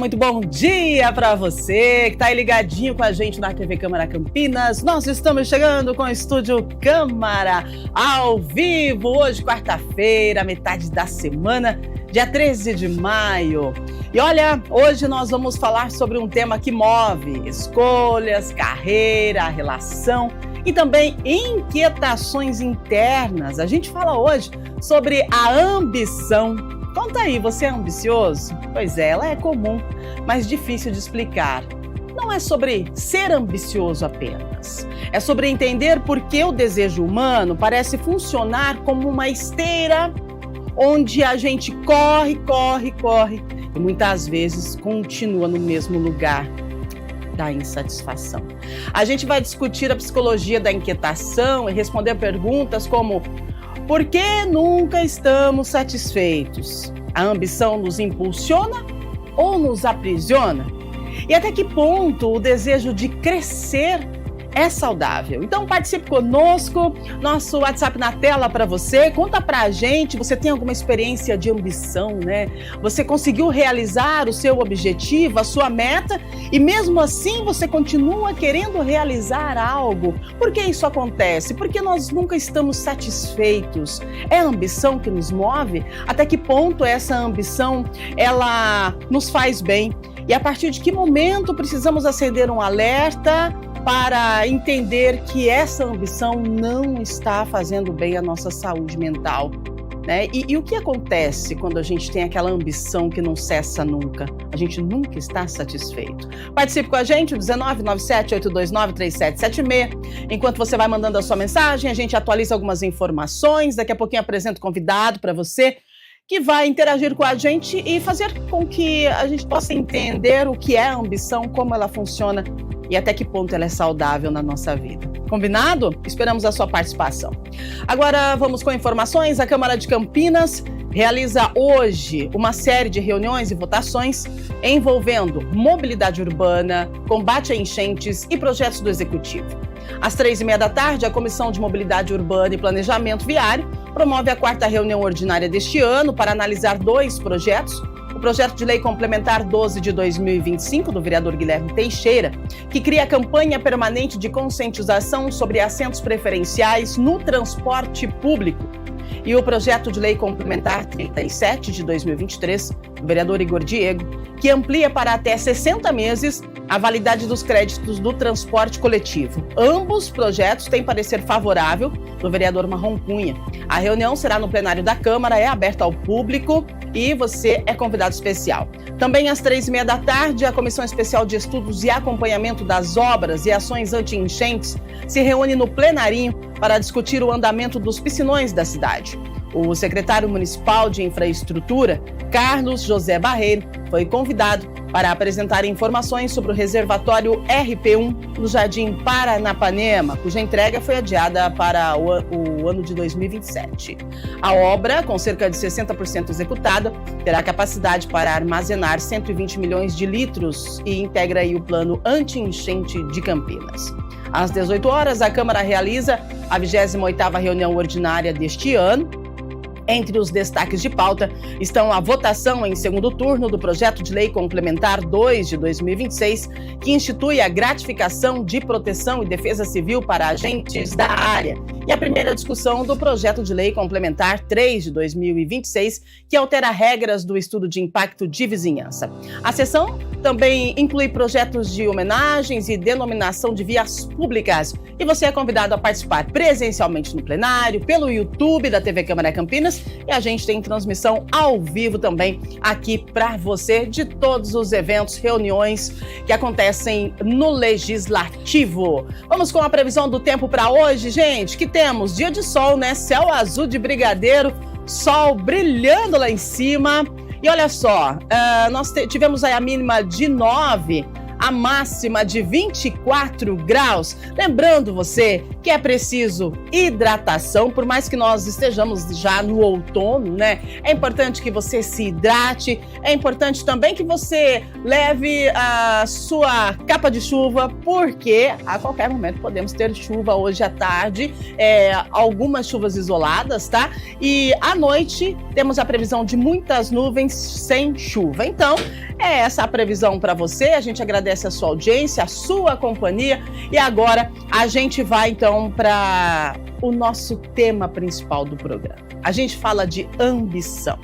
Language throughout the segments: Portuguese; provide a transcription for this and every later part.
muito bom dia para você que está aí ligadinho com a gente na TV Câmara Campinas. Nós estamos chegando com o Estúdio Câmara ao vivo, hoje quarta-feira, metade da semana, dia 13 de maio. E olha, hoje nós vamos falar sobre um tema que move escolhas, carreira, relação e também inquietações internas. A gente fala hoje sobre a ambição. Conta aí, você é ambicioso? Pois é, ela é comum, mas difícil de explicar. Não é sobre ser ambicioso apenas. É sobre entender por que o desejo humano parece funcionar como uma esteira onde a gente corre e muitas vezes continua no mesmo lugar da insatisfação. A gente vai discutir a psicologia da inquietação e responder perguntas como: por que nunca estamos satisfeitos? A ambição nos impulsiona ou nos aprisiona? E até que ponto o desejo de crescer é saudável? Então participe conosco, nosso WhatsApp na tela para você, conta pra gente, você tem alguma experiência de ambição, né? Você conseguiu realizar o seu objetivo, a sua meta, e mesmo assim você continua querendo realizar algo. Por que isso acontece? Porque nós nunca estamos satisfeitos. É a ambição que nos move? Até que ponto essa ambição, ela nos faz bem? E a partir de que momento precisamos acender um alerta para entender que essa ambição não está fazendo bem à nossa saúde mental, né? E o que acontece quando a gente tem aquela ambição que não cessa nunca? A gente nunca está satisfeito. Participe com a gente, 19978293776. Enquanto você vai mandando a sua mensagem, a gente atualiza algumas informações. Daqui a pouquinho apresento convidado para você que vai interagir com a gente e fazer com que a gente possa entender o que é a ambição, como ela funciona e até que ponto ela é saudável na nossa vida. Combinado? Esperamos a sua participação. Agora vamos com informações. A Câmara de Campinas realiza hoje uma série de reuniões e votações envolvendo mobilidade urbana, combate a enchentes e projetos do Executivo. Às 3h30 da tarde, a Comissão de Mobilidade Urbana e Planejamento Viário promove a 4ª reunião ordinária deste ano para analisar 2 projetos. O projeto de lei complementar 12 de 2025, do vereador Guilherme Teixeira, que cria a campanha permanente de conscientização sobre assentos preferenciais no transporte público. E o projeto de lei complementar 37 de 2023, do vereador Igor Diego, que amplia para até 60 meses a validade dos créditos do transporte coletivo. Ambos projetos têm parecer favorável do vereador Marrom Cunha. A reunião será no plenário da Câmara, é aberta ao público e você é convidado especial. Também às 3h30 da tarde, a Comissão Especial de Estudos e Acompanhamento das Obras e Ações Anti-Enchentes se reúne no plenarinho para discutir o andamento dos piscinões da cidade. O secretário municipal de Infraestrutura, Carlos José Barreiro, foi convidado para apresentar informações sobre o reservatório RP1 no Jardim Paranapanema, cuja entrega foi adiada para o ano de 2027. A obra, com cerca de 60% executada, terá capacidade para armazenar 120 milhões de litros e integra aí o plano anti-enchente de Campinas. Às 18 horas, a Câmara realiza a 28ª reunião ordinária deste ano. Entre os destaques de pauta estão a votação em segundo turno do projeto de lei complementar 2 de 2026, que institui a gratificação de proteção e defesa civil para agentes da área, e a primeira discussão do projeto de lei complementar 3 de 2026, que altera regras do estudo de impacto de vizinhança. A sessão também inclui projetos de homenagens e denominação de vias públicas, e você é convidado a participar presencialmente no plenário, pelo YouTube da TV Câmara Campinas, e a gente tem transmissão ao vivo também aqui para você de todos os eventos, reuniões que acontecem no Legislativo. Vamos com a previsão do tempo para hoje, gente, que temos dia de sol, né? Céu azul de brigadeiro, sol brilhando lá em cima. E olha só, nós tivemos aí a mínima de 9, a máxima de 24 graus. Lembrando você que é preciso hidratação, por mais que nós estejamos já no outono, né? É importante que você se hidrate, é importante também que você leve a sua capa de chuva, porque a qualquer momento podemos ter chuva hoje à tarde, algumas chuvas isoladas, tá? E à noite temos a previsão de muitas nuvens sem chuva. Então, é essa a previsão para você. A gente agradece a sua audiência, a sua companhia. E agora a gente vai então para o nosso tema principal do programa. A gente fala de ambição.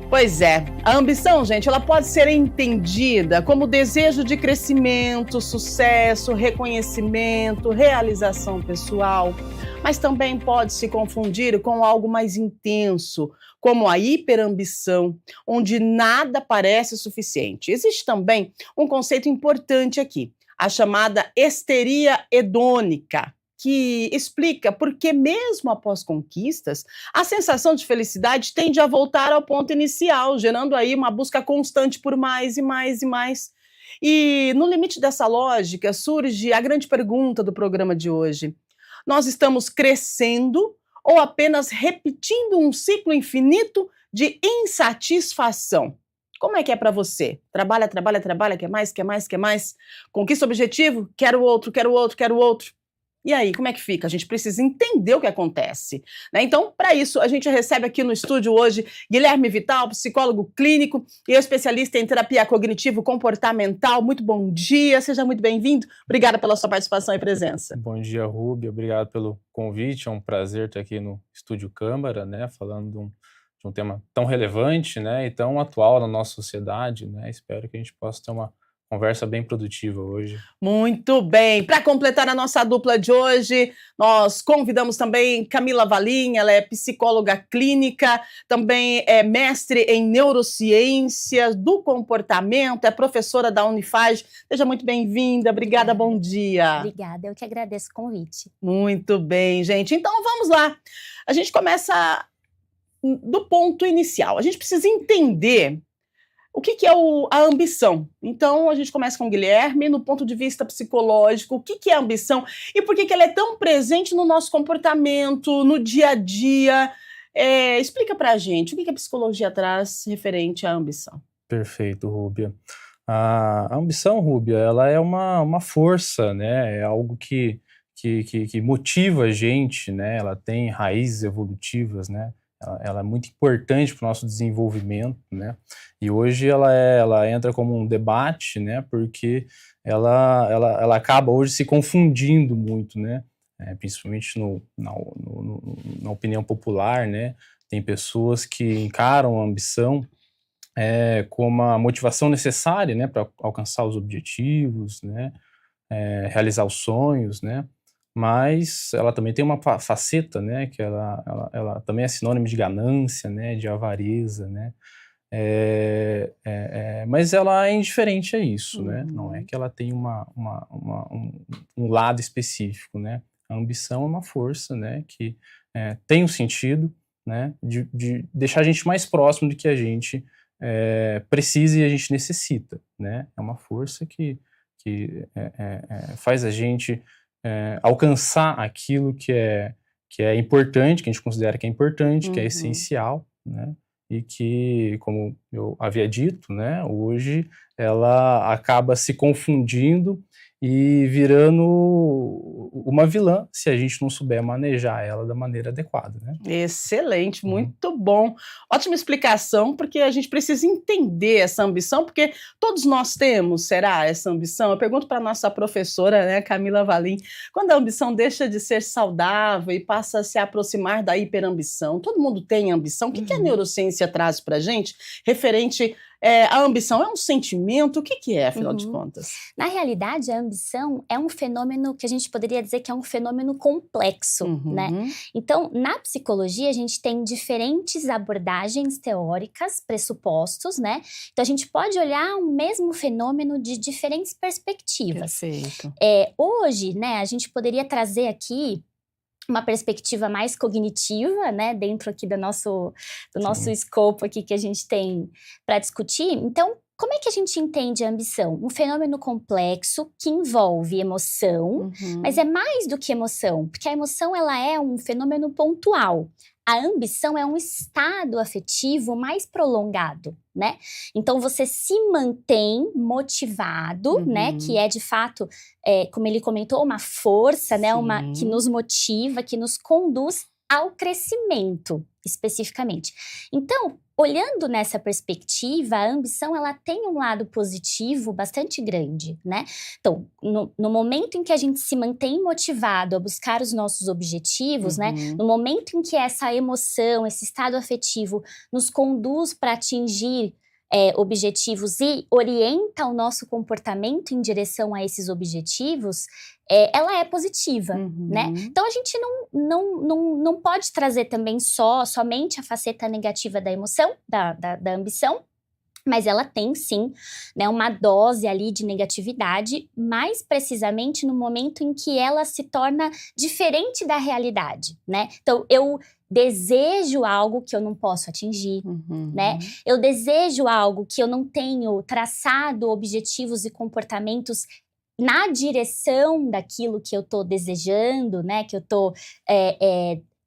Pois é, a ambição, gente, ela pode ser entendida como desejo de crescimento, sucesso, reconhecimento, realização pessoal, mas também pode se confundir com algo mais intenso, como a hiperambição, onde nada parece suficiente. Existe também um conceito importante aqui, a chamada histeria hedônica, que explica por que mesmo após conquistas, a sensação de felicidade tende a voltar ao ponto inicial, gerando aí uma busca constante por mais e mais e mais. E no limite dessa lógica surge a grande pergunta do programa de hoje. Nós estamos crescendo ou apenas repetindo um ciclo infinito de insatisfação? Como é que é para você? Trabalha, trabalha, trabalha, quer mais, quer mais, quer mais? Conquista o objetivo? Quero outro, quero outro, quero outro. E aí, como é que fica? A gente precisa entender o que acontece, né? Então, para isso, a gente recebe aqui no estúdio hoje Guilherme Vital, psicólogo clínico e especialista em terapia cognitivo-comportamental. Muito bom dia, seja muito bem-vindo. Obrigada pela sua participação e presença. Bom dia, Rúbia. Obrigado pelo convite. É um prazer estar aqui no Estúdio Câmara, né? Falando de um tema tão relevante, né? E tão atual na nossa sociedade, né? Espero que a gente possa ter uma conversa bem produtiva hoje. Muito bem. Para completar a nossa dupla de hoje, nós convidamos também Camila Valim, ela é psicóloga clínica, também é mestre em neurociências do comportamento, é professora da Unifage. Seja muito bem-vinda. Obrigada, bom dia. Obrigada, eu que agradeço o convite. Muito bem, gente. Então vamos lá. A gente começa do ponto inicial. A gente precisa entender o que é a ambição? Então, a gente começa com o Guilherme, no ponto de vista psicológico, o que é a ambição e por que ela é tão presente no nosso comportamento, no dia a dia? Explica pra gente, o que a psicologia traz referente à ambição? Perfeito, Rúbia. A ambição, Rúbia, ela é uma força, né? É algo que motiva a gente, né? Ela tem raízes evolutivas, né? Ela é muito importante para o nosso desenvolvimento, né? E hoje ela entra como um debate, né? Porque ela acaba hoje se confundindo muito, né? Principalmente na opinião popular, né? Tem pessoas que encaram a ambição como a motivação necessária, né? Para alcançar os objetivos, né? Realizar os sonhos, né? Mas ela também tem uma faceta, né, que ela também é sinônimo de ganância, né, de avareza, né, mas ela é indiferente a isso, né, não é que ela tem um lado específico, né, a ambição é uma força, né, que tem um sentido, né, de deixar a gente mais próximo do que a gente precisa e a gente necessita, né, é uma força que faz a gente alcançar aquilo que é importante, que a gente considera que é importante, que é essencial, né? E que, como eu havia dito, né, hoje ela acaba se confundindo e virando uma vilã se a gente não souber manejar ela da maneira adequada, né? Excelente, muito bom. Ótima explicação, porque a gente precisa entender essa ambição, porque todos nós temos, será, essa ambição? Eu pergunto para a nossa professora, né, Camila Valim, quando a ambição deixa de ser saudável e passa a se aproximar da hiperambição, todo mundo tem ambição? O que a neurociência traz para a gente referente a ambição? É um sentimento? O que é, afinal de contas? Na realidade, a ambição é um fenômeno que a gente poderia dizer que é um fenômeno complexo, né? Então, na psicologia, a gente tem diferentes abordagens teóricas, pressupostos, né? Então, a gente pode olhar um mesmo fenômeno de diferentes perspectivas. Perfeito. Hoje, né, a gente poderia trazer aqui uma perspectiva mais cognitiva, né, dentro aqui do nosso escopo aqui que a gente tem para discutir. Então, como é que a gente entende a ambição? Um fenômeno complexo que envolve emoção, mas é mais do que emoção, porque a emoção ela é um fenômeno pontual. A ambição é um estado afetivo mais prolongado, né? Então, você se mantém motivado, né? Que é, de fato, como ele comentou, uma força, né? Que nos motiva, que nos conduz ao crescimento, especificamente. Então, olhando nessa perspectiva, a ambição ela tem um lado positivo bastante grande, né? Então, no momento em que a gente se mantém motivado a buscar os nossos objetivos, né? No momento em que essa emoção, esse estado afetivo nos conduz para atingir objetivos e orienta o nosso comportamento em direção a esses objetivos, ela é positiva, né? Então, a gente não pode trazer também somente a faceta negativa da emoção, da ambição, mas ela tem, sim, né, uma dose ali de negatividade, mais precisamente no momento em que ela se torna diferente da realidade, né? Então, eu desejo algo que eu não posso atingir, né? Eu desejo algo que eu não tenho traçado objetivos e comportamentos na direção daquilo que eu tô desejando, né? Que eu tô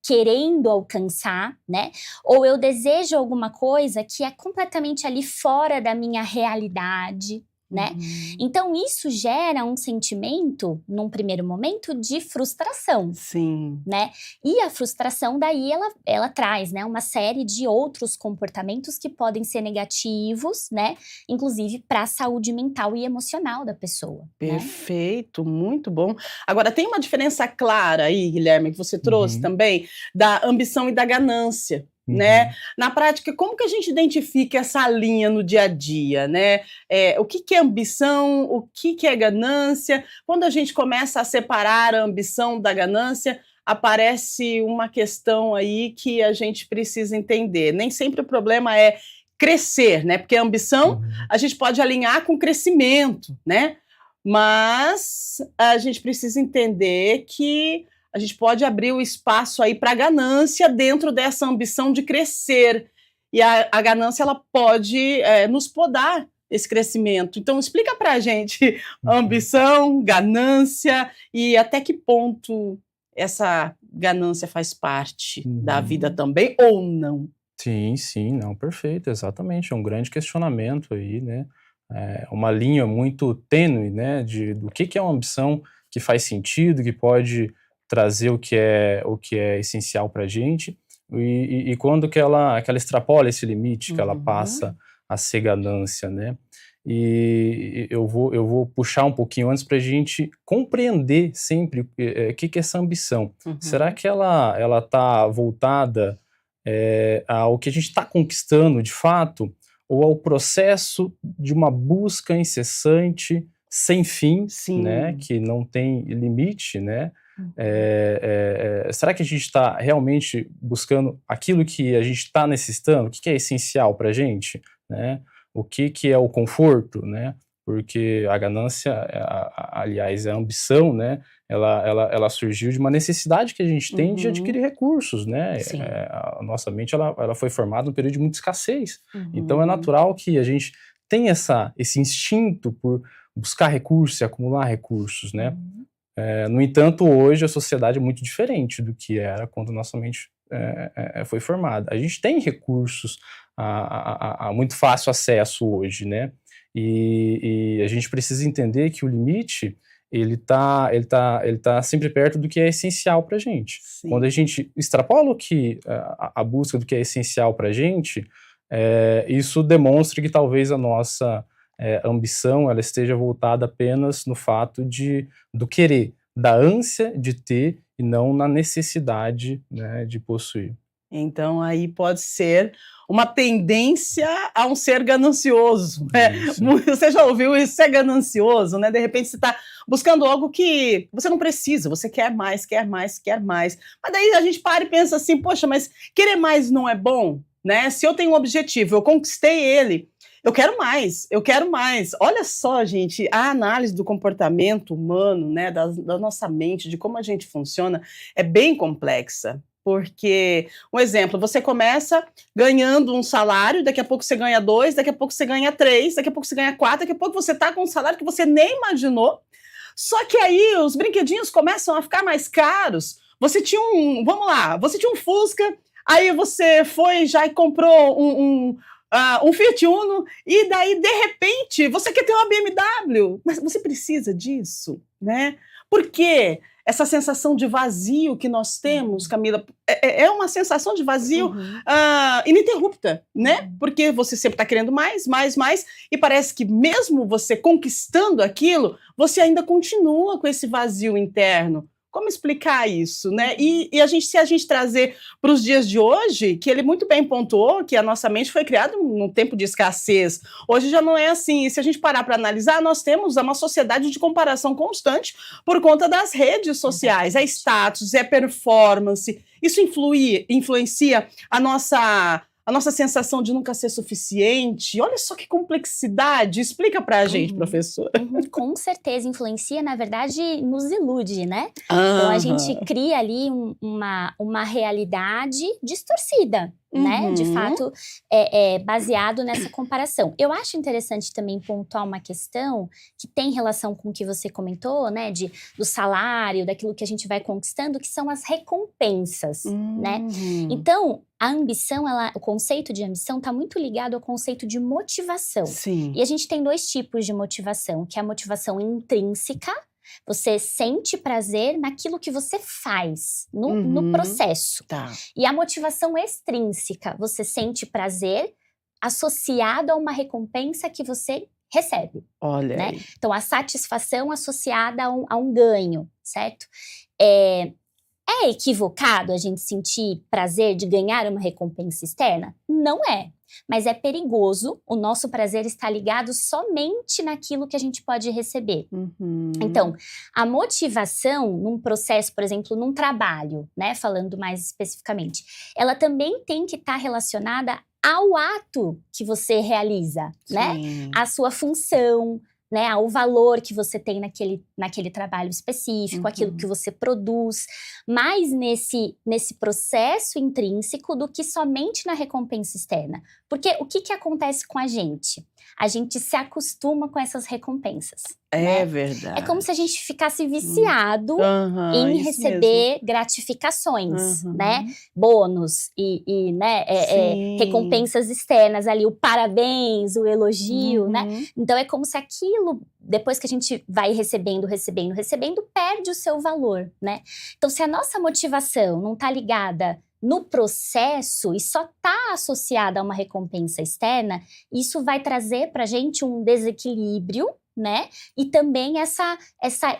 querendo alcançar, né? Ou eu desejo alguma coisa que é completamente ali fora da minha realidade, né? Então, isso gera um sentimento, num primeiro momento, de frustração. Sim. Né? E a frustração, daí, ela traz, né, uma série de outros comportamentos que podem ser negativos, né? Inclusive para a saúde mental e emocional da pessoa. Perfeito, né? Muito bom. Agora, tem uma diferença clara aí, Guilherme, que você trouxe também, da ambição e da ganância. Né? Na prática, como que a gente identifica essa linha no dia a dia, né? O que é ambição, o que é ganância? Quando a gente começa a separar a ambição da ganância, aparece uma questão aí que a gente precisa entender. Nem sempre o problema é crescer, né? Porque a ambição a gente pode alinhar com crescimento, né? Mas a gente precisa entender que a gente pode abrir o espaço aí para a ganância dentro dessa ambição de crescer. E a ganância ela pode nos podar esse crescimento. Então, explica para a gente ambição, ganância e até que ponto essa ganância faz parte da vida também ou não. Sim, não, perfeito, exatamente. É um grande questionamento aí, né? Uma linha muito tênue, né? Do que é uma ambição que faz sentido, que pode trazer o que é essencial para a gente, e quando que ela extrapola esse limite, que ela passa a ser ganância, né? E eu vou puxar um pouquinho antes para a gente compreender sempre o que é essa ambição. Será que ela está voltada ao que a gente está conquistando de fato, ou ao processo de uma busca incessante, sem fim, né? Que não tem limite, né? Será que a gente está realmente buscando aquilo que a gente está necessitando? O que é essencial para a gente, né? O que é o conforto, né? Porque a ganância, aliás, a ambição, né? Ela surgiu de uma necessidade que a gente tem de adquirir recursos, né? A nossa mente ela foi formada num período de muita escassez. Então é natural que a gente tenha esse instinto por buscar recursos e acumular recursos, né? No entanto, hoje a sociedade é muito diferente do que era quando nossa mente foi formada. A gente tem recursos a muito fácil acesso hoje, né? E a gente precisa entender que o limite ele tá sempre perto do que é essencial para a gente. Quando a gente extrapola a busca do que é essencial para a gente, isso demonstra que talvez a nossa ambição ela esteja voltada apenas no fato do querer, da ânsia de ter e não na necessidade, né, de possuir. Então aí pode ser uma tendência a um ser ganancioso, né? Você já ouviu isso, ser ganancioso, né? De repente você está buscando algo que você não precisa, você quer mais, quer mais, quer mais. Mas daí a gente para e pensa assim, poxa, mas querer mais não é bom, né? Se eu tenho um objetivo, eu conquistei ele, eu quero mais, eu quero mais. Olha só, gente, a análise do comportamento humano, né, da nossa mente, de como a gente funciona, é bem complexa. Porque, um exemplo, você começa ganhando um salário, daqui a pouco você ganha 2, daqui a pouco você ganha 3, daqui a pouco você ganha 4, daqui a pouco você está com um salário que você nem imaginou. Só que aí os brinquedinhos começam a ficar mais caros. Você tinha você tinha um Fusca, aí você foi já e comprou um Fiat Uno, e daí, de repente, você quer ter uma BMW, mas você precisa disso, né? Por quê? Essa sensação de vazio que nós temos, Camila, é uma sensação de vazio ininterrupta, né? Porque você sempre está querendo mais, e parece que mesmo você conquistando aquilo, você ainda continua com esse vazio interno. Como explicar isso, né? E se a gente trazer para os dias de hoje, que ele muito bem pontuou que a nossa mente foi criada num tempo de escassez. Hoje já não é assim. E se a gente parar para analisar, nós temos uma sociedade de comparação constante por conta das redes sociais. É status, é performance. Isso influencia a nossa sensação de nunca ser suficiente. Olha só que complexidade. Explica para a gente, professora. Com certeza influencia, na verdade, nos ilude, né? Então a gente cria ali uma realidade distorcida, né? De fato, baseado nessa comparação. Eu acho interessante também pontuar uma questão que tem relação com o que você comentou, né? Do salário, daquilo que a gente vai conquistando, que são as recompensas, né? Então, a ambição, o conceito de ambição está muito ligado ao conceito de motivação. Sim. E a gente tem 2 tipos de motivação, que é a motivação intrínseca. Você sente prazer naquilo que você faz, no processo. Tá. E a motivação extrínseca, você sente prazer associado a uma recompensa que você recebe. Olha, né? aí. Então, a satisfação associada a um ganho, certo? É equivocado a gente sentir prazer de ganhar uma recompensa externa? Não é. Mas é perigoso o nosso prazer estar ligado somente naquilo que a gente pode receber. Então, a motivação num processo, por exemplo, num trabalho, né, falando mais especificamente, ela também tem que estar relacionada ao ato que você realiza, né? A sua função, né, ao valor que você tem naquele trabalho específico, aquilo que você produz, mais nesse processo intrínseco do que somente na recompensa externa. Porque o que acontece com a gente? A gente se acostuma com essas recompensas. É né? verdade. É como se a gente ficasse viciado em receber gratificações, né? Bônus e né, recompensas externas ali, o parabéns, o elogio, né? Então é como se aquilo, depois que a gente vai recebendo, perde o seu valor, né? Então se a nossa motivação não tá ligada no processo e só está associada a uma recompensa externa, isso vai trazer para a gente um desequilíbrio, né? E também essa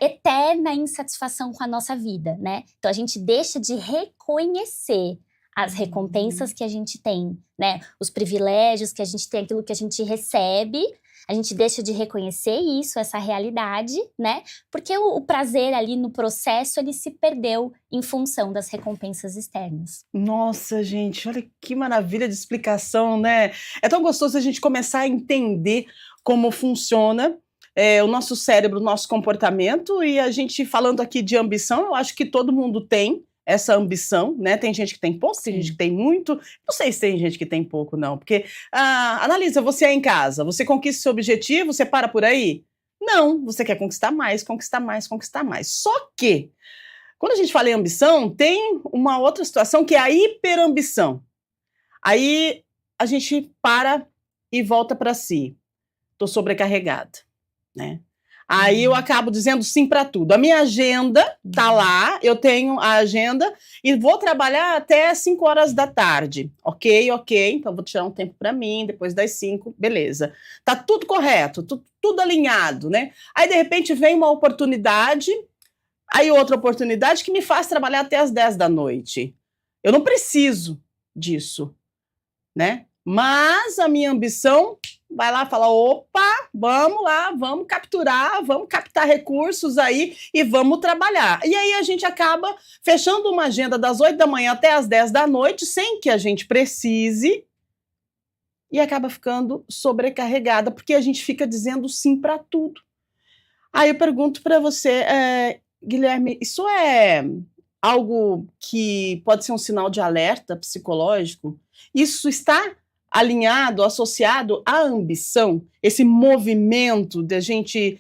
eterna insatisfação com a nossa vida, né? Então a gente deixa de reconhecer as recompensas que a gente tem, né? Os privilégios que a gente tem, aquilo que a gente recebe. A gente deixa de reconhecer isso, essa realidade, né? Porque o prazer ali no processo, ele se perdeu em função das recompensas externas. Nossa, gente, olha que maravilha de explicação, né? É tão gostoso a gente começar a entender como funciona o nosso cérebro, o nosso comportamento, e a gente falando aqui de ambição, eu acho que todo mundo tem essa ambição, né? Tem gente que tem pouco, tem gente que tem muito. Não sei se tem gente que tem pouco, não. Porque, analisa, você é em casa, você conquista seu objetivo, você para por aí? Não, você quer conquistar mais, conquistar mais, conquistar mais. Só que, quando a gente fala em ambição, tem uma outra situação que é a hiperambição. Aí, a gente para e volta para si. Tô sobrecarregada, né? Aí eu acabo dizendo sim para tudo. A minha agenda tá lá, eu tenho a agenda e vou trabalhar até 5 horas da tarde. Ok, então vou tirar um tempo para mim, depois das 5, beleza. Tá tudo correto, tudo alinhado, né? Aí de repente vem uma oportunidade, aí outra oportunidade que me faz trabalhar até as 10 da noite. Eu não preciso disso, né? Mas a minha ambição vai lá e fala, opa, vamos lá, vamos capturar, vamos captar recursos aí e vamos trabalhar. E aí a gente acaba fechando uma agenda das 8 da manhã até as 10 da noite, sem que a gente precise, e acaba ficando sobrecarregada, porque a gente fica dizendo sim para tudo. Aí eu pergunto para você, Guilherme, isso é algo que pode ser um sinal de alerta psicológico? Isso está alinhado, associado à ambição, esse movimento de a gente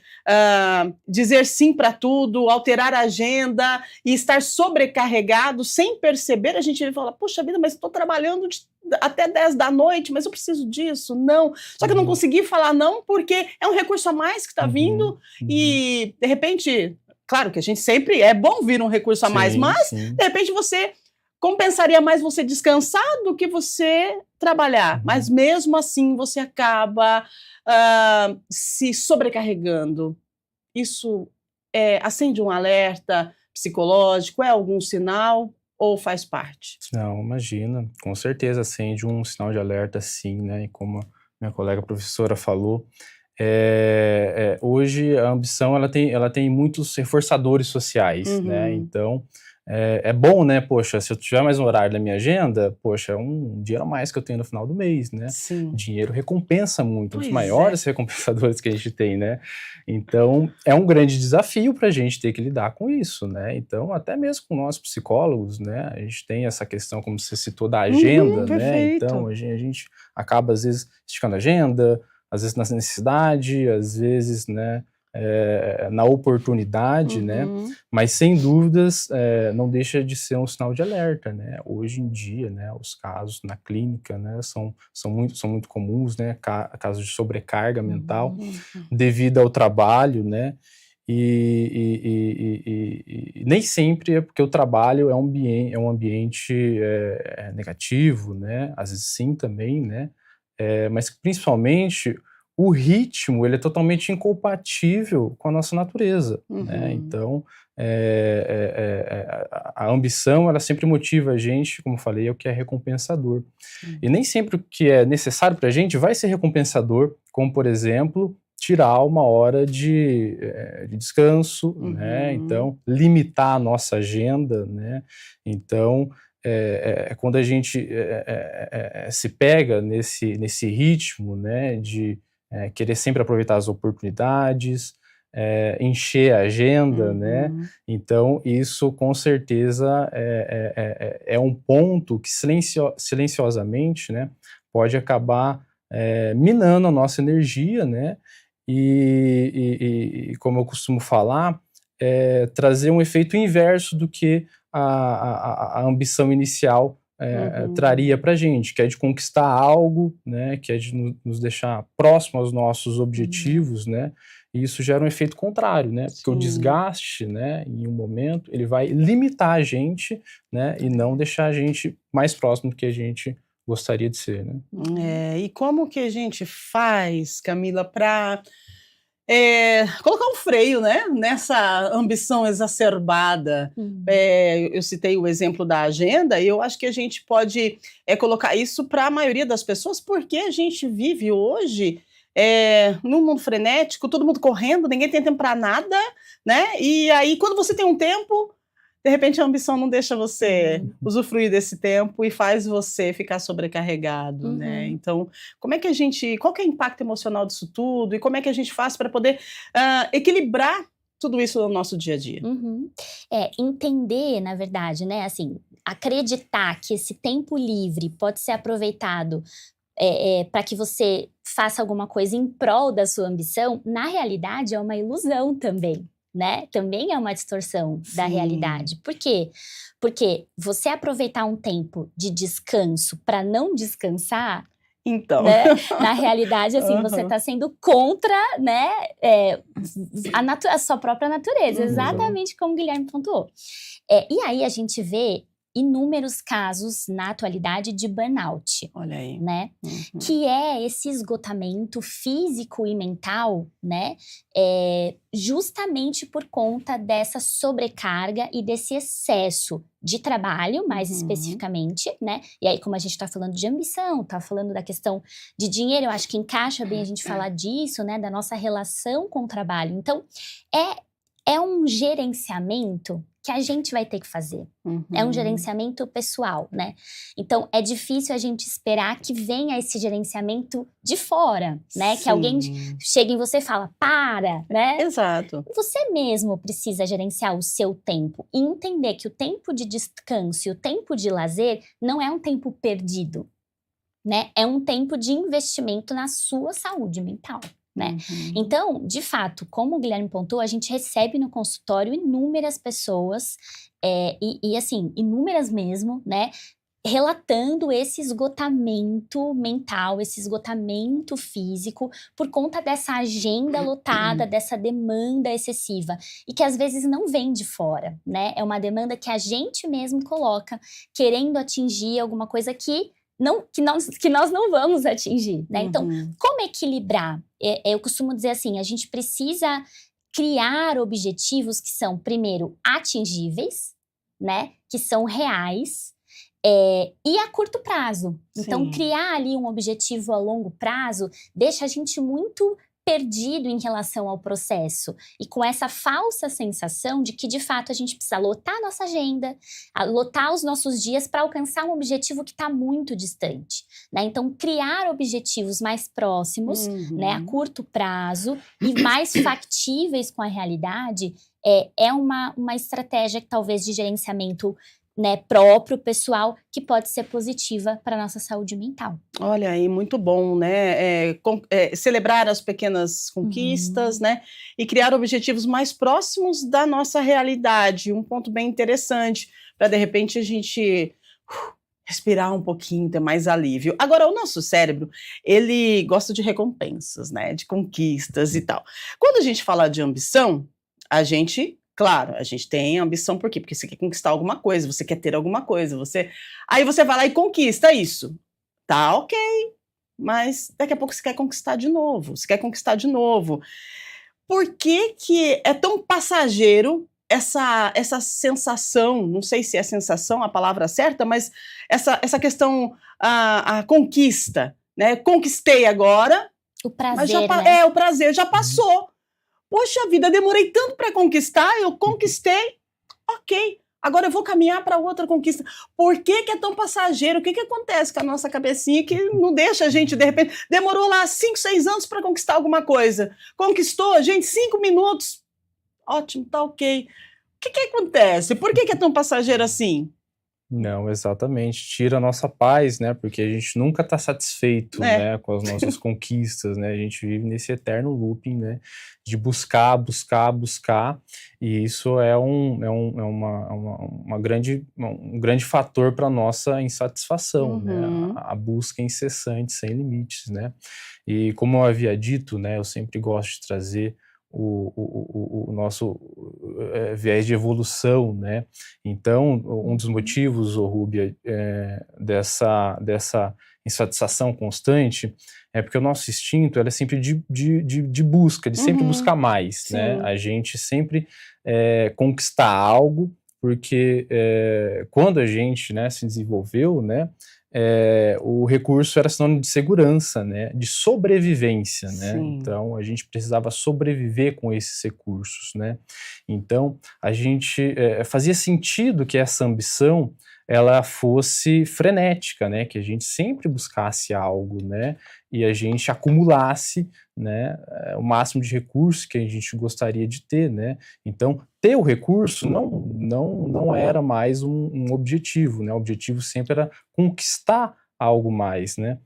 dizer sim para tudo, alterar a agenda e estar sobrecarregado sem perceber. A gente fala, puxa vida, mas estou trabalhando até 10 da noite, mas eu preciso disso, não. Só que eu não consegui falar não porque é um recurso a mais que está vindo e, de repente, claro que a gente sempre, é bom vir um recurso a mais, mas, de repente, você compensaria mais você descansar do que você trabalhar. Mas mesmo assim você acaba se sobrecarregando. Isso acende um alerta psicológico? É algum sinal ou faz parte? Não, imagina. Com certeza acende um sinal de alerta, sim, né? E como a minha colega professora falou, hoje a ambição ela tem muitos reforçadores sociais, né? Então é bom, né? Poxa, se eu tiver mais um horário na minha agenda, poxa, é um dinheiro a mais que eu tenho no final do mês, né? Sim. Dinheiro recompensa muito, um dos maiores recompensadores que a gente tem, né? Então, é um grande desafio para a gente ter que lidar com isso, né? Então, até mesmo com nós psicólogos, né? A gente tem essa questão, como você citou, da agenda, né? Perfeito. Então, a gente acaba, às vezes, esticando a agenda, às vezes na necessidade, às vezes, né? Na oportunidade, né? Mas sem dúvidas não deixa de ser um sinal de alerta, né? Hoje em dia, né? Os casos na clínica, né? São muito comuns, né? Casos de sobrecarga mental devido ao trabalho, né? E nem sempre é porque o trabalho é um ambiente negativo, né? Às vezes sim também, né? Mas principalmente o ritmo, ele é totalmente incompatível com a nossa natureza, né? Então, a ambição, ela sempre motiva a gente, como falei, é o que é recompensador. E nem sempre o que é necessário para a gente vai ser recompensador, como, por exemplo, tirar uma hora de descanso, né? Então, limitar a nossa agenda, né? Então, quando a gente se pega nesse ritmo, né, de querer sempre aproveitar as oportunidades, encher a agenda, né? Então, isso com certeza é um ponto que silenciosamente, né, pode acabar minando a nossa energia, né? E como eu costumo falar, trazer um efeito inverso do que a ambição inicial traria para a gente, que é de conquistar algo, né, que é de nos deixar próximo aos nossos objetivos, né, e isso gera um efeito contrário, né, porque o desgaste, né, em um momento, ele vai limitar a gente, né, e não deixar a gente mais próximo do que a gente gostaria de ser, né. E como que a gente faz, Camila, para colocar um freio, né, nessa ambição exacerbada? Eu citei o exemplo da agenda e eu acho que a gente pode colocar isso para a maioria das pessoas, porque a gente vive hoje num mundo frenético, todo mundo correndo, ninguém tem tempo para nada, né? E aí, quando você tem um tempo, de repente a ambição não deixa você usufruir desse tempo e faz você ficar sobrecarregado, né? Então, qual que é o impacto emocional disso tudo e como é que a gente faz para poder equilibrar tudo isso no nosso dia a dia? Entender, na verdade, né, assim, acreditar que esse tempo livre pode ser aproveitado para que você faça alguma coisa em prol da sua ambição, na realidade é uma ilusão também. Né? Também é uma distorção da realidade. Por quê? Porque você aproveitar um tempo de descanso para não descansar, então, né? Na realidade, assim, você está sendo contra, né, a sua própria natureza, exatamente como o Guilherme pontuou. E aí a gente vê inúmeros casos na atualidade de burnout. Olha aí. Né? Que é esse esgotamento físico e mental, né? Justamente por conta dessa sobrecarga e desse excesso de trabalho, mais especificamente, né? E aí, como a gente está falando de ambição, está falando da questão de dinheiro, eu acho que encaixa bem a gente falar disso, né? Da nossa relação com o trabalho. Então, é um gerenciamento que a gente vai ter que fazer. É um gerenciamento pessoal, né? Então, é difícil a gente esperar que venha esse gerenciamento de fora, né? Sim. Que alguém chegue em você e fala, para, né? Exato. Você mesmo precisa gerenciar o seu tempo e entender que o tempo de descanso e o tempo de lazer não é um tempo perdido, né? É um tempo de investimento na sua saúde mental, né? Então, de fato, como o Guilherme pontuou, a gente recebe no consultório inúmeras pessoas, e assim, inúmeras mesmo, né? Relatando esse esgotamento mental, esse esgotamento físico, por conta dessa agenda lotada, dessa demanda excessiva, e que às vezes não vem de fora, né? É uma demanda que a gente mesmo coloca, querendo atingir alguma coisa que nós não vamos atingir, né? Então, como equilibrar? Eu costumo dizer assim, a gente precisa criar objetivos que são, primeiro, atingíveis, né? Que são reais, e a curto prazo. Então, criar ali um objetivo a longo prazo deixa a gente muito perdido em relação ao processo e com essa falsa sensação de que, de fato, a gente precisa lotar a nossa agenda, lotar os nossos dias para alcançar um objetivo que está muito distante, né? Então, criar objetivos mais próximos, né, a curto prazo e mais factíveis com a realidade é uma estratégia que talvez de gerenciamento, né, próprio, pessoal, que pode ser positiva para a nossa saúde mental. Olha aí, muito bom, né? Celebrar as pequenas conquistas, né? E criar objetivos mais próximos da nossa realidade. Um ponto bem interessante, para de repente a gente respirar um pouquinho, ter mais alívio. Agora, o nosso cérebro, ele gosta de recompensas, né? De conquistas e tal. Quando a gente fala de ambição, claro, a gente tem ambição, por quê? Porque você quer conquistar alguma coisa, você quer ter alguma coisa, aí você vai lá e conquista isso. Tá, ok, mas daqui a pouco você quer conquistar de novo, Por que que é tão passageiro essa sensação, não sei se é sensação a palavra certa, mas essa questão, a conquista, né? Conquistei agora. O prazer, né? O prazer já passou. Poxa vida, demorei tanto para conquistar, eu conquistei, ok, agora eu vou caminhar para outra conquista. Por que que é tão passageiro? O que que acontece com a nossa cabecinha que não deixa a gente, de repente, demorou lá 5, 6 anos para conquistar alguma coisa, conquistou, gente, 5 minutos, ótimo, tá ok. O que que acontece? Por que que é tão passageiro assim? Não, exatamente. Tira a nossa paz, né? Porque a gente nunca está satisfeito, né, com as nossas conquistas, né? A gente vive nesse eterno looping, né? De buscar, e isso é um grande fator para a nossa insatisfação, né? A busca incessante, sem limites, né? E como eu havia dito, né? Eu sempre gosto de trazer o nosso viés de evolução, né? Então, um dos motivos, Rúbia, dessa insatisfação constante é porque o nosso instinto é sempre de busca, de sempre buscar mais, né? A gente sempre conquistar algo, porque quando a gente, né, se desenvolveu, né, o recurso era sinônimo de segurança, né, de sobrevivência, né? Então a gente precisava sobreviver com esses recursos, né? Então a gente fazia sentido que essa ambição ela fosse frenética, né? Que a gente sempre buscasse algo, né? E a gente acumulasse, né, o máximo de recursos que a gente gostaria de ter, né? Então, ter o recurso não era mais um objetivo, né? O objetivo sempre era conquistar algo mais, né?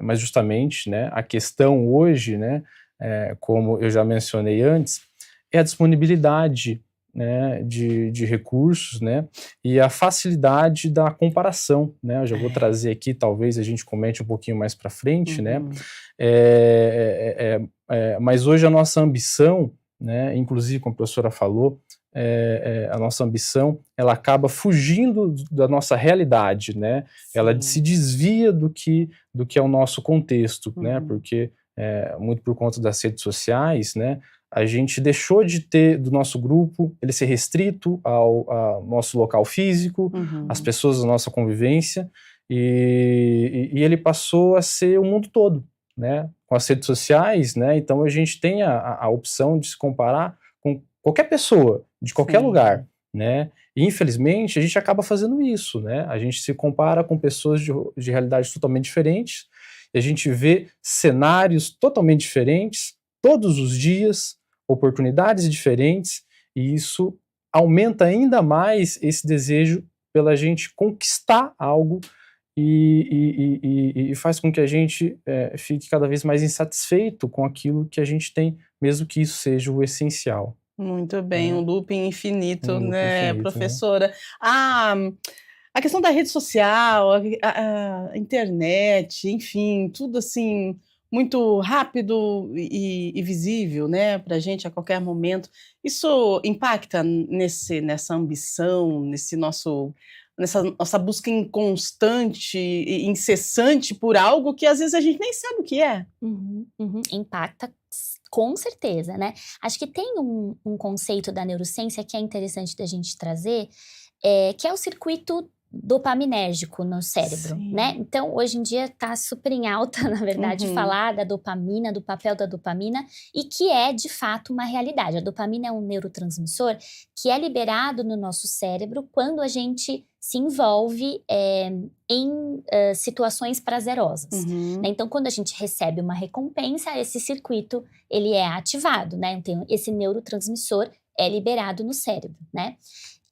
Mas justamente, né, a questão hoje, né, como eu já mencionei antes, é a disponibilidade, né, de recursos, né, e a facilidade da comparação, né? Eu já vou trazer aqui, talvez a gente comente um pouquinho mais para frente, né? Mas hoje a nossa ambição, né, inclusive como a professora falou, a nossa ambição, ela acaba fugindo da nossa realidade, né? Ela se desvia do que é o nosso contexto, né? Porque muito por conta das redes sociais, né, a gente deixou de ter do nosso grupo ele ser restrito ao nosso local físico, às pessoas da nossa convivência, e ele passou a ser o mundo todo, né? Com as redes sociais, né? Então a gente tem a opção de se comparar com qualquer pessoa, de qualquer Sim. lugar, né? E, infelizmente, a gente acaba fazendo isso, né? A gente se compara com pessoas de realidades totalmente diferentes, e a gente vê cenários totalmente diferentes, todos os dias, oportunidades diferentes, e isso aumenta ainda mais esse desejo pela gente conquistar algo e faz com que a gente fique cada vez mais insatisfeito com aquilo que a gente tem, mesmo que isso seja o essencial. Muito bem, um looping infinito, Um looping né, infinito, né? professora? A questão da rede social, a internet, enfim, tudo assim, muito rápido e visível, né, para a gente a qualquer momento. Isso impacta nessa ambição, nessa nossa busca inconstante e incessante por algo que às vezes a gente nem sabe o que é? Impacta com certeza, né? Acho que tem um conceito da neurociência que é interessante da gente trazer, que é o circuito dopaminérgico no cérebro, Sim. né? Então, hoje em dia tá super em alta, na verdade, falar da dopamina, do papel da dopamina, e que é, de fato, uma realidade. A dopamina é um neurotransmissor que é liberado no nosso cérebro quando a gente se envolve em situações prazerosas, né? Então, quando a gente recebe uma recompensa, esse circuito, ele é ativado, né? Então, esse neurotransmissor é liberado no cérebro, né?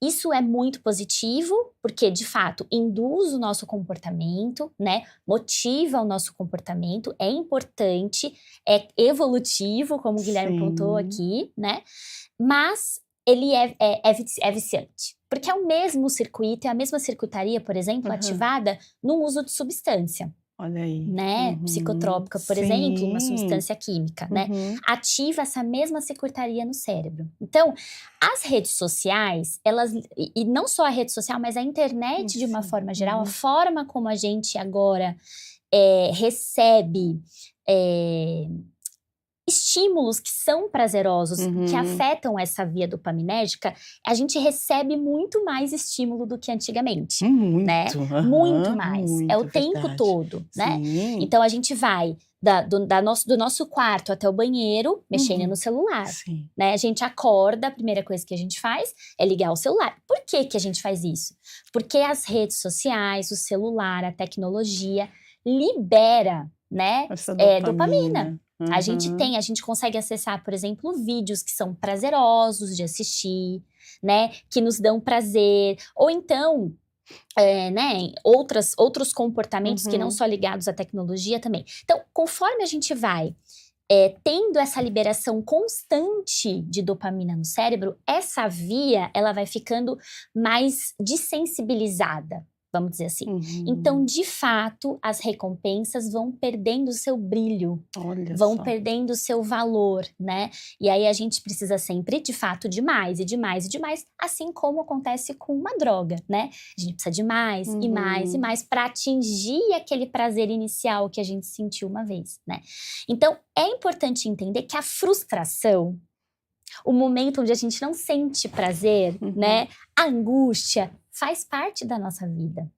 Isso é muito positivo, porque, de fato, induz o nosso comportamento, né? Motiva o nosso comportamento, é importante, é evolutivo, como o Guilherme pontuou aqui, né? Mas ele é viciante, porque é o mesmo circuito, é a mesma circuitaria, por exemplo, ativada no uso de substância. Olha aí. Né? Psicotrópica, por exemplo, uma substância química, né? Ativa essa mesma circuitaria no cérebro. Então, as redes sociais, elas, e não só a rede social, mas a internet de uma forma geral, a forma como a gente agora recebe estímulos que são prazerosos, que afetam essa via dopaminérgica, a gente recebe muito mais estímulo do que antigamente, né? Muito mais. Muito, é o tempo todo, né? Sim. Então, a gente vai do nosso quarto até o banheiro, mexendo no celular, né? A gente acorda, a primeira coisa que a gente faz é ligar o celular. Por que que a gente faz isso? Porque as redes sociais, o celular, a tecnologia libera, né? Essa dopamina. A gente consegue acessar, por exemplo, vídeos que são prazerosos de assistir, né? Que nos dão prazer. Ou então, né? Outros comportamentos que não só ligados à tecnologia também. Então, conforme a gente vai tendo essa liberação constante de dopamina no cérebro, essa via, ela vai ficando mais dessensibilizada. Vamos dizer assim. Então, de fato, as recompensas vão perdendo o seu brilho, vão perdendo o seu valor, né? E aí a gente precisa sempre, de fato, de mais e de mais e de mais, assim como acontece com uma droga, né? A gente precisa de mais e mais e mais para atingir aquele prazer inicial que a gente sentiu uma vez, né? Então, é importante entender que a frustração, o momento onde a gente não sente prazer, né? A angústia faz parte da nossa vida,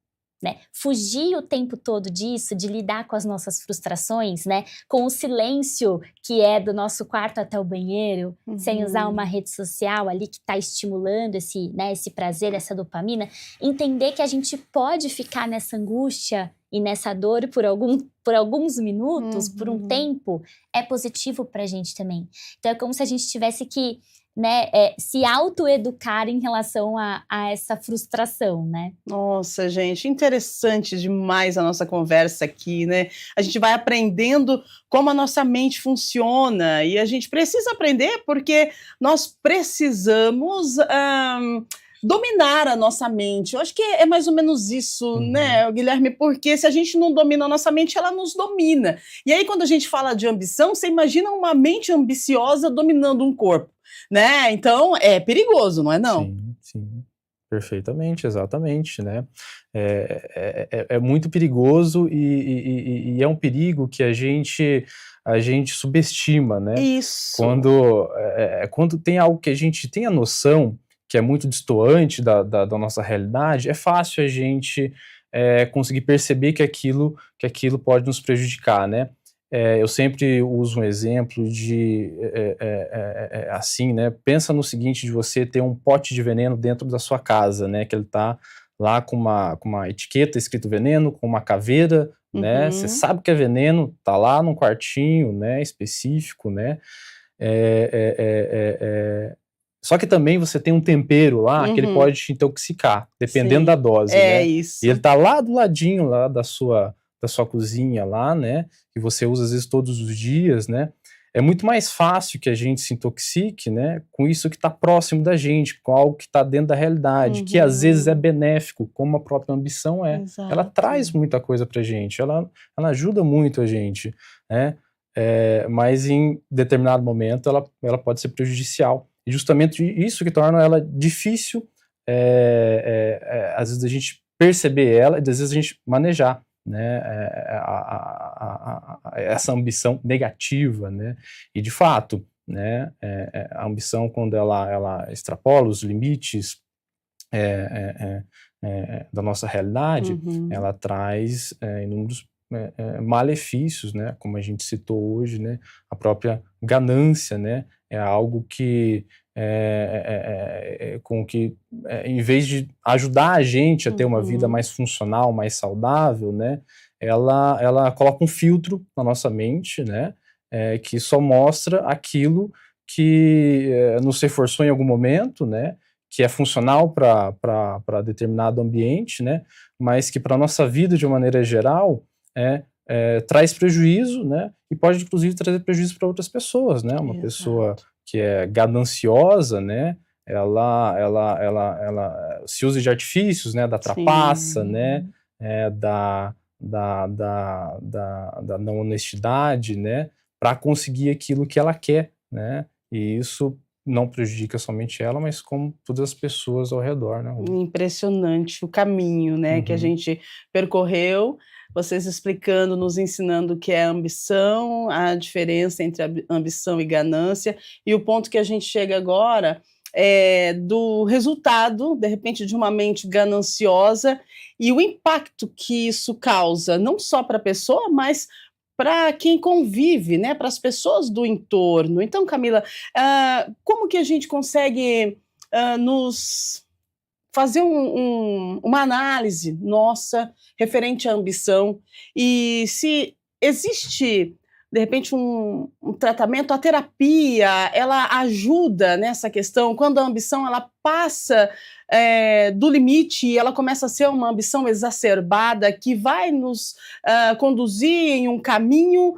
né? Fugir o tempo todo disso, de lidar com as nossas frustrações, né? Com o silêncio que é do nosso quarto até o banheiro, sem usar uma rede social ali que está estimulando esse prazer, essa dopamina. Entender que a gente pode ficar nessa angústia e nessa dor por alguns minutos, por um tempo, é positivo pra gente também. Então é como se a gente tivesse que, né, se autoeducar em relação a essa frustração, né? Nossa, gente, interessante demais a nossa conversa aqui, né? A gente vai aprendendo como a nossa mente funciona e a gente precisa aprender porque nós precisamos dominar a nossa mente. Eu acho que é mais ou menos isso, né, Guilherme? Porque se a gente não domina a nossa mente, ela nos domina. E aí, quando a gente fala de ambição, você imagina uma mente ambiciosa dominando um corpo, né? Então, é perigoso, não é não? Sim. Perfeitamente, exatamente, né? É muito perigoso e é um perigo que a gente subestima, né? Isso. Quando tem algo que a gente tem a noção que é muito destoante da nossa realidade, é fácil a gente conseguir perceber que aquilo pode nos prejudicar, né? eu sempre uso um exemplo de, assim, né? Pensa no seguinte, de você ter um pote de veneno dentro da sua casa, né? Que ele tá lá com uma etiqueta escrito veneno, com uma caveira, né? Você sabe que é veneno, tá lá num quartinho, né? Específico, né? Só que também você tem um tempero lá que ele pode te intoxicar, dependendo da dose, né? Isso. E ele tá lá do ladinho lá da sua cozinha lá, né? Que você usa às vezes todos os dias, né? É muito mais fácil que a gente se intoxique, né? Com isso que está próximo da gente, com algo que está dentro da realidade, que às vezes é benéfico, como a própria ambição é. Exato. Ela traz muita coisa pra gente, ela ajuda muito a gente, né? Mas em determinado momento ela pode ser prejudicial. E justamente isso que torna ela difícil, às vezes, a gente perceber ela e às vezes a gente manejar, né, essa ambição negativa, né, e de fato, né, a ambição, quando ela extrapola os limites da nossa realidade, ela traz inúmeros malefícios, né, como a gente citou hoje, né, a própria ganância, né, é algo que em vez de ajudar a gente a ter uma vida mais funcional, mais saudável, né, ela coloca um filtro na nossa mente, né, que só mostra aquilo que nos reforçou em algum momento, né, que é funcional para determinado ambiente, né, mas que para a nossa vida, de uma maneira geral, traz prejuízo, né, e pode, inclusive, trazer prejuízo para outras pessoas, né, uma pessoa que é gananciosa, né, ela se usa de artifícios, né, da trapaça, né, da não honestidade, né, para conseguir aquilo que ela quer, né, e isso não prejudica somente ela, mas como todas as pessoas ao redor, né? Impressionante o caminho, né, que a gente percorreu, vocês explicando, nos ensinando o que é ambição, a diferença entre ambição e ganância, e o ponto que a gente chega agora é do resultado, de repente, de uma mente gananciosa e o impacto que isso causa, não só para a pessoa, mas para quem convive, né, para as pessoas do entorno. Então, Camila, como que a gente consegue nos fazer uma análise nossa referente à ambição e se existe, de repente, um tratamento, a terapia, ela ajuda nessa questão, quando a ambição ela passa do limite e ela começa a ser uma ambição exacerbada que vai nos conduzir em um caminho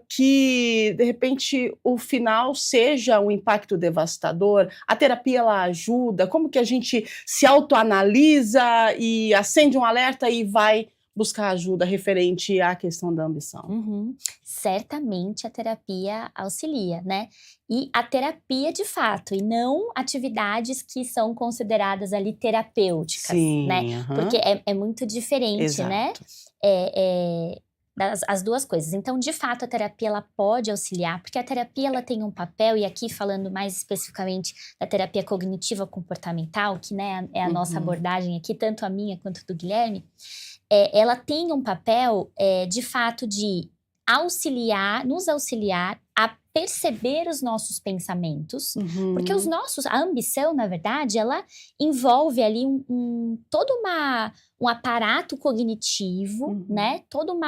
que, de repente, o final seja um impacto devastador. A terapia, ela ajuda? Como que a gente se autoanalisa e acende um alerta e vai buscar ajuda referente à questão da ambição? Certamente a terapia auxilia, né? E a terapia de fato, e não atividades que são consideradas ali terapêuticas, né? Porque é muito diferente, né? As duas coisas. Então, de fato, a terapia ela pode auxiliar, porque a terapia ela tem um papel, e aqui falando mais especificamente da terapia cognitiva comportamental, que, né, é a nossa abordagem aqui, tanto a minha quanto do Guilherme, ela tem um papel, de fato, de nos auxiliar a perceber os nossos pensamentos, porque a ambição, na verdade, ela envolve ali todo um aparato cognitivo, né? Todo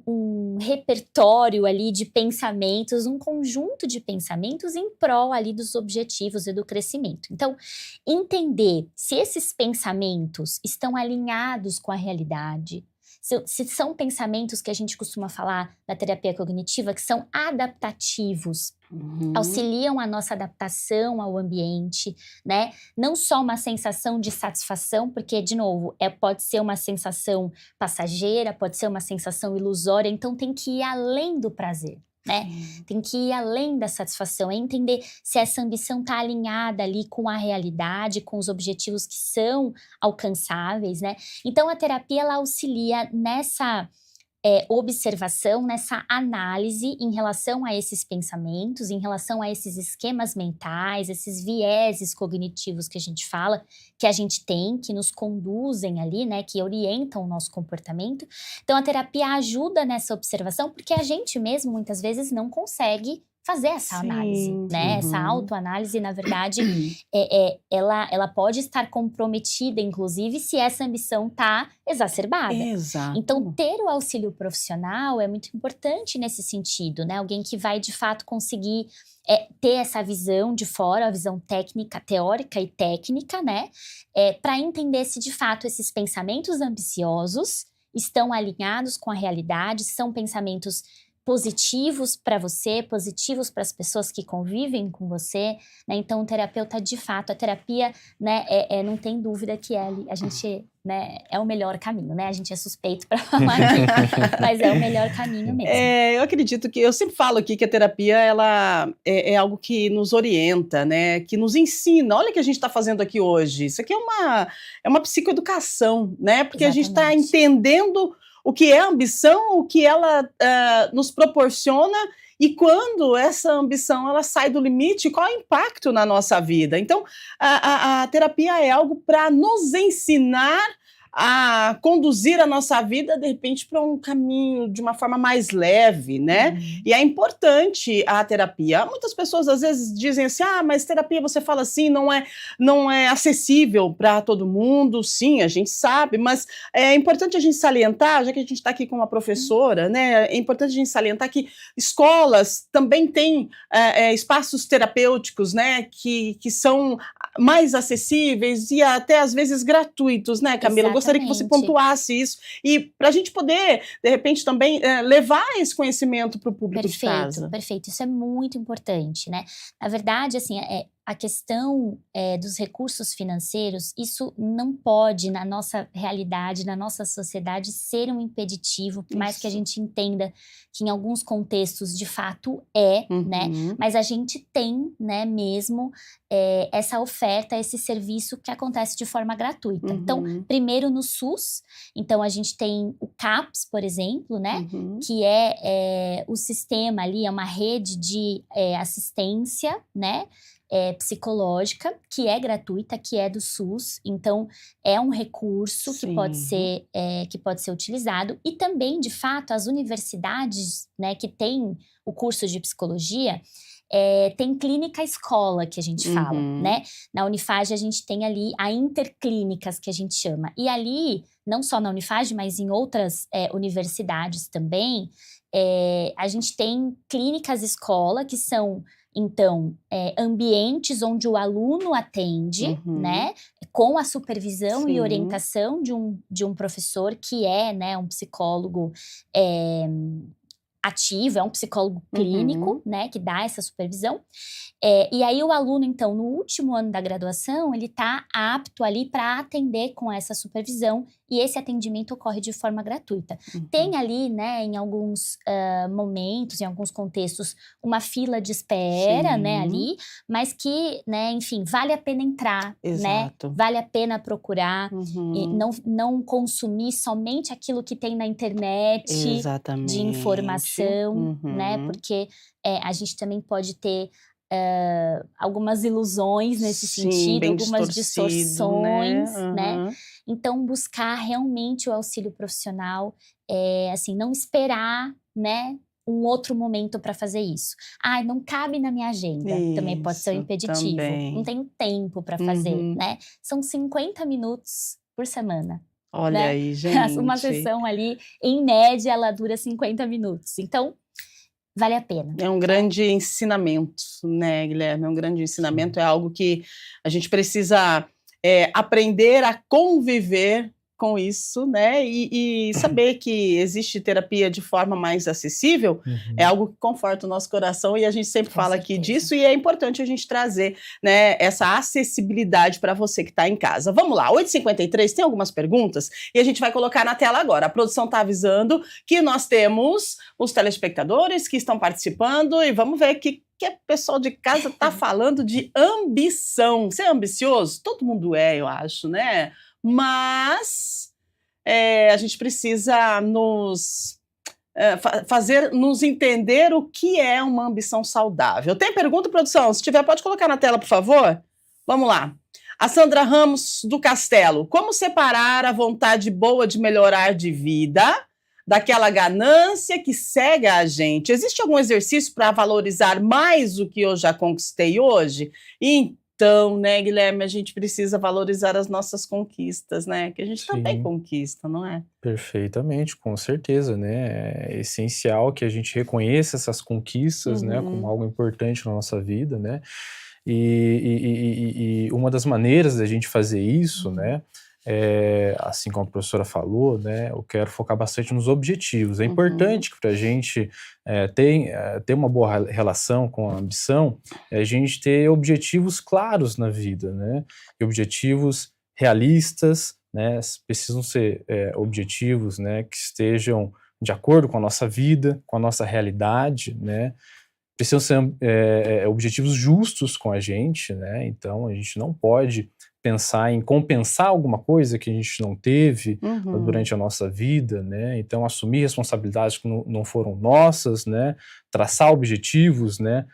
um repertório ali de pensamentos, um conjunto de pensamentos em prol ali dos objetivos e do crescimento. Então, entender se esses pensamentos estão alinhados com a realidade, se são pensamentos que a gente costuma falar na terapia cognitiva, que são adaptativos, auxiliam a nossa adaptação ao ambiente, né? Não só uma sensação de satisfação, porque, de novo, pode ser uma sensação passageira, pode ser uma sensação ilusória, então tem que ir além do prazer, né? Tem que ir além da satisfação, entender se essa ambição está alinhada ali com a realidade, com os objetivos que são alcançáveis, né? Então a terapia ela auxilia observação, nessa análise em relação a esses pensamentos, em relação a esses esquemas mentais, esses vieses cognitivos que a gente fala, que a gente tem, que nos conduzem ali, né, que orientam o nosso comportamento. Então, a terapia ajuda nessa observação, porque a gente mesmo, muitas vezes, não consegue fazer essa análise, né? Essa autoanálise, na verdade, ela pode estar comprometida, inclusive, se essa ambição está exacerbada. Exato. Então, ter o auxílio profissional é muito importante nesse sentido, né? Alguém que vai, de fato, conseguir ter essa visão de fora, a visão técnica, teórica e técnica, né? Para entender se, de fato, esses pensamentos ambiciosos estão alinhados com a realidade, são pensamentos positivos para você, positivos para as pessoas que convivem com você, né? Então, o terapeuta, de fato, a terapia, né, não tem dúvida que a gente, né, é o melhor caminho, né? A gente é suspeito para falar aqui, mas é o melhor caminho mesmo. Eu acredito que, eu sempre falo aqui que a terapia, ela é algo que nos orienta, né? Que nos ensina. Olha o que a gente está fazendo aqui hoje. Isso aqui é uma psicoeducação, né? Porque a gente está entendendo o que é ambição, o que ela nos proporciona e quando essa ambição ela sai do limite, qual é o impacto na nossa vida. Então, a terapia é algo para nos ensinar a conduzir a nossa vida, de repente, para um caminho de uma forma mais leve, né? E é importante a terapia. Muitas pessoas, às vezes, dizem assim, mas terapia, você fala assim, não é acessível para todo mundo. Sim, a gente sabe, mas é importante a gente salientar, já que a gente está aqui com uma professora, né? É importante a gente salientar que escolas também têm espaços terapêuticos, né? Que são mais acessíveis e até, às vezes, gratuitos, né, Camila? Eu gostaria que você pontuasse isso e para a gente poder, de repente, também levar esse conhecimento para o público de casa. Perfeito. Isso é muito importante, né? Na verdade, assim, a questão dos recursos financeiros, isso não pode, na nossa realidade, na nossa sociedade, ser um impeditivo, por mais que a gente entenda que em alguns contextos, de fato, né? Mas a gente tem, né, mesmo essa oferta, esse serviço que acontece de forma gratuita. Então, primeiro no SUS, então a gente tem o CAPS, por exemplo, né? Que é o sistema ali, é uma rede de assistência, né? Psicológica, que é gratuita, que é do SUS, então é um recurso que pode ser utilizado, e também, de fato, as universidades, né, que têm o curso de psicologia, tem clínica escola, que a gente fala, né? Na Unifage a gente tem ali a interclínicas, que a gente chama, e ali, não só na Unifage, mas em outras universidades também, a gente tem clínicas escola, que são, então, ambientes onde o aluno atende, né, com a supervisão e orientação de um professor que né, um psicólogo ativo, é um psicólogo clínico, né, que dá essa supervisão. E aí o aluno, então, no último ano da graduação, ele está apto ali para atender com essa supervisão, e esse atendimento ocorre de forma gratuita. Tem ali, né, em alguns momentos, em alguns contextos, uma fila de espera, né, ali, mas que, né, enfim, vale a pena entrar, né, vale a pena procurar, e não consumir somente aquilo que tem na internet de informação, né, porque a gente também pode ter algumas ilusões nesse sentido, algumas distorções, né? Então, buscar realmente o auxílio profissional, assim, não esperar, né, um outro momento para fazer isso. Não cabe na minha agenda, também pode ser um impeditivo. Não tenho tempo para fazer, né? São 50 minutos por semana. Olha, né? Aí, gente. Uma sessão ali, em média, ela dura 50 minutos. Então, vale a pena. É um grande ensinamento, né, Guilherme? É um grande ensinamento, é algo que a gente precisa aprender a conviver com isso, né? E saber que existe terapia de forma mais acessível é algo que conforta o nosso coração, e a gente sempre fala aqui disso, e é importante a gente trazer, né, essa acessibilidade para você que está em casa. Vamos lá, 8h53, tem algumas perguntas e a gente vai colocar na tela agora. A produção está avisando que nós temos os telespectadores que estão participando, e vamos ver que o pessoal de casa está falando de ambição. Você é ambicioso? Todo mundo eu acho, né? Mas a gente precisa nos fazer nos entender o que é uma ambição saudável. Tem pergunta, produção? Se tiver, pode colocar na tela, por favor. Vamos lá. A Sandra Ramos do Castelo. Como separar a vontade boa de melhorar de vida daquela ganância que cega a gente? Existe algum exercício para valorizar mais o que eu já conquistei hoje? Então, né, Guilherme, a gente precisa valorizar as nossas conquistas, né? Que a gente também conquista, não é? Perfeitamente, com certeza, né? É essencial que a gente reconheça essas conquistas, né, como algo importante na nossa vida, né? E uma das maneiras da gente fazer isso, né, assim como a professora falou, né, eu quero focar bastante nos objetivos. É importante que para a gente ter uma boa relação com a ambição, a gente ter objetivos claros na vida, né, e objetivos realistas, né, precisam ser objetivos, né, que estejam de acordo com a nossa vida, com a nossa realidade, né, precisam ser objetivos justos com a gente, né? Então a gente não pode pensar em compensar alguma coisa que a gente não teve durante a nossa vida, né? Então assumir responsabilidades que não foram nossas, né? Traçar objetivos, né?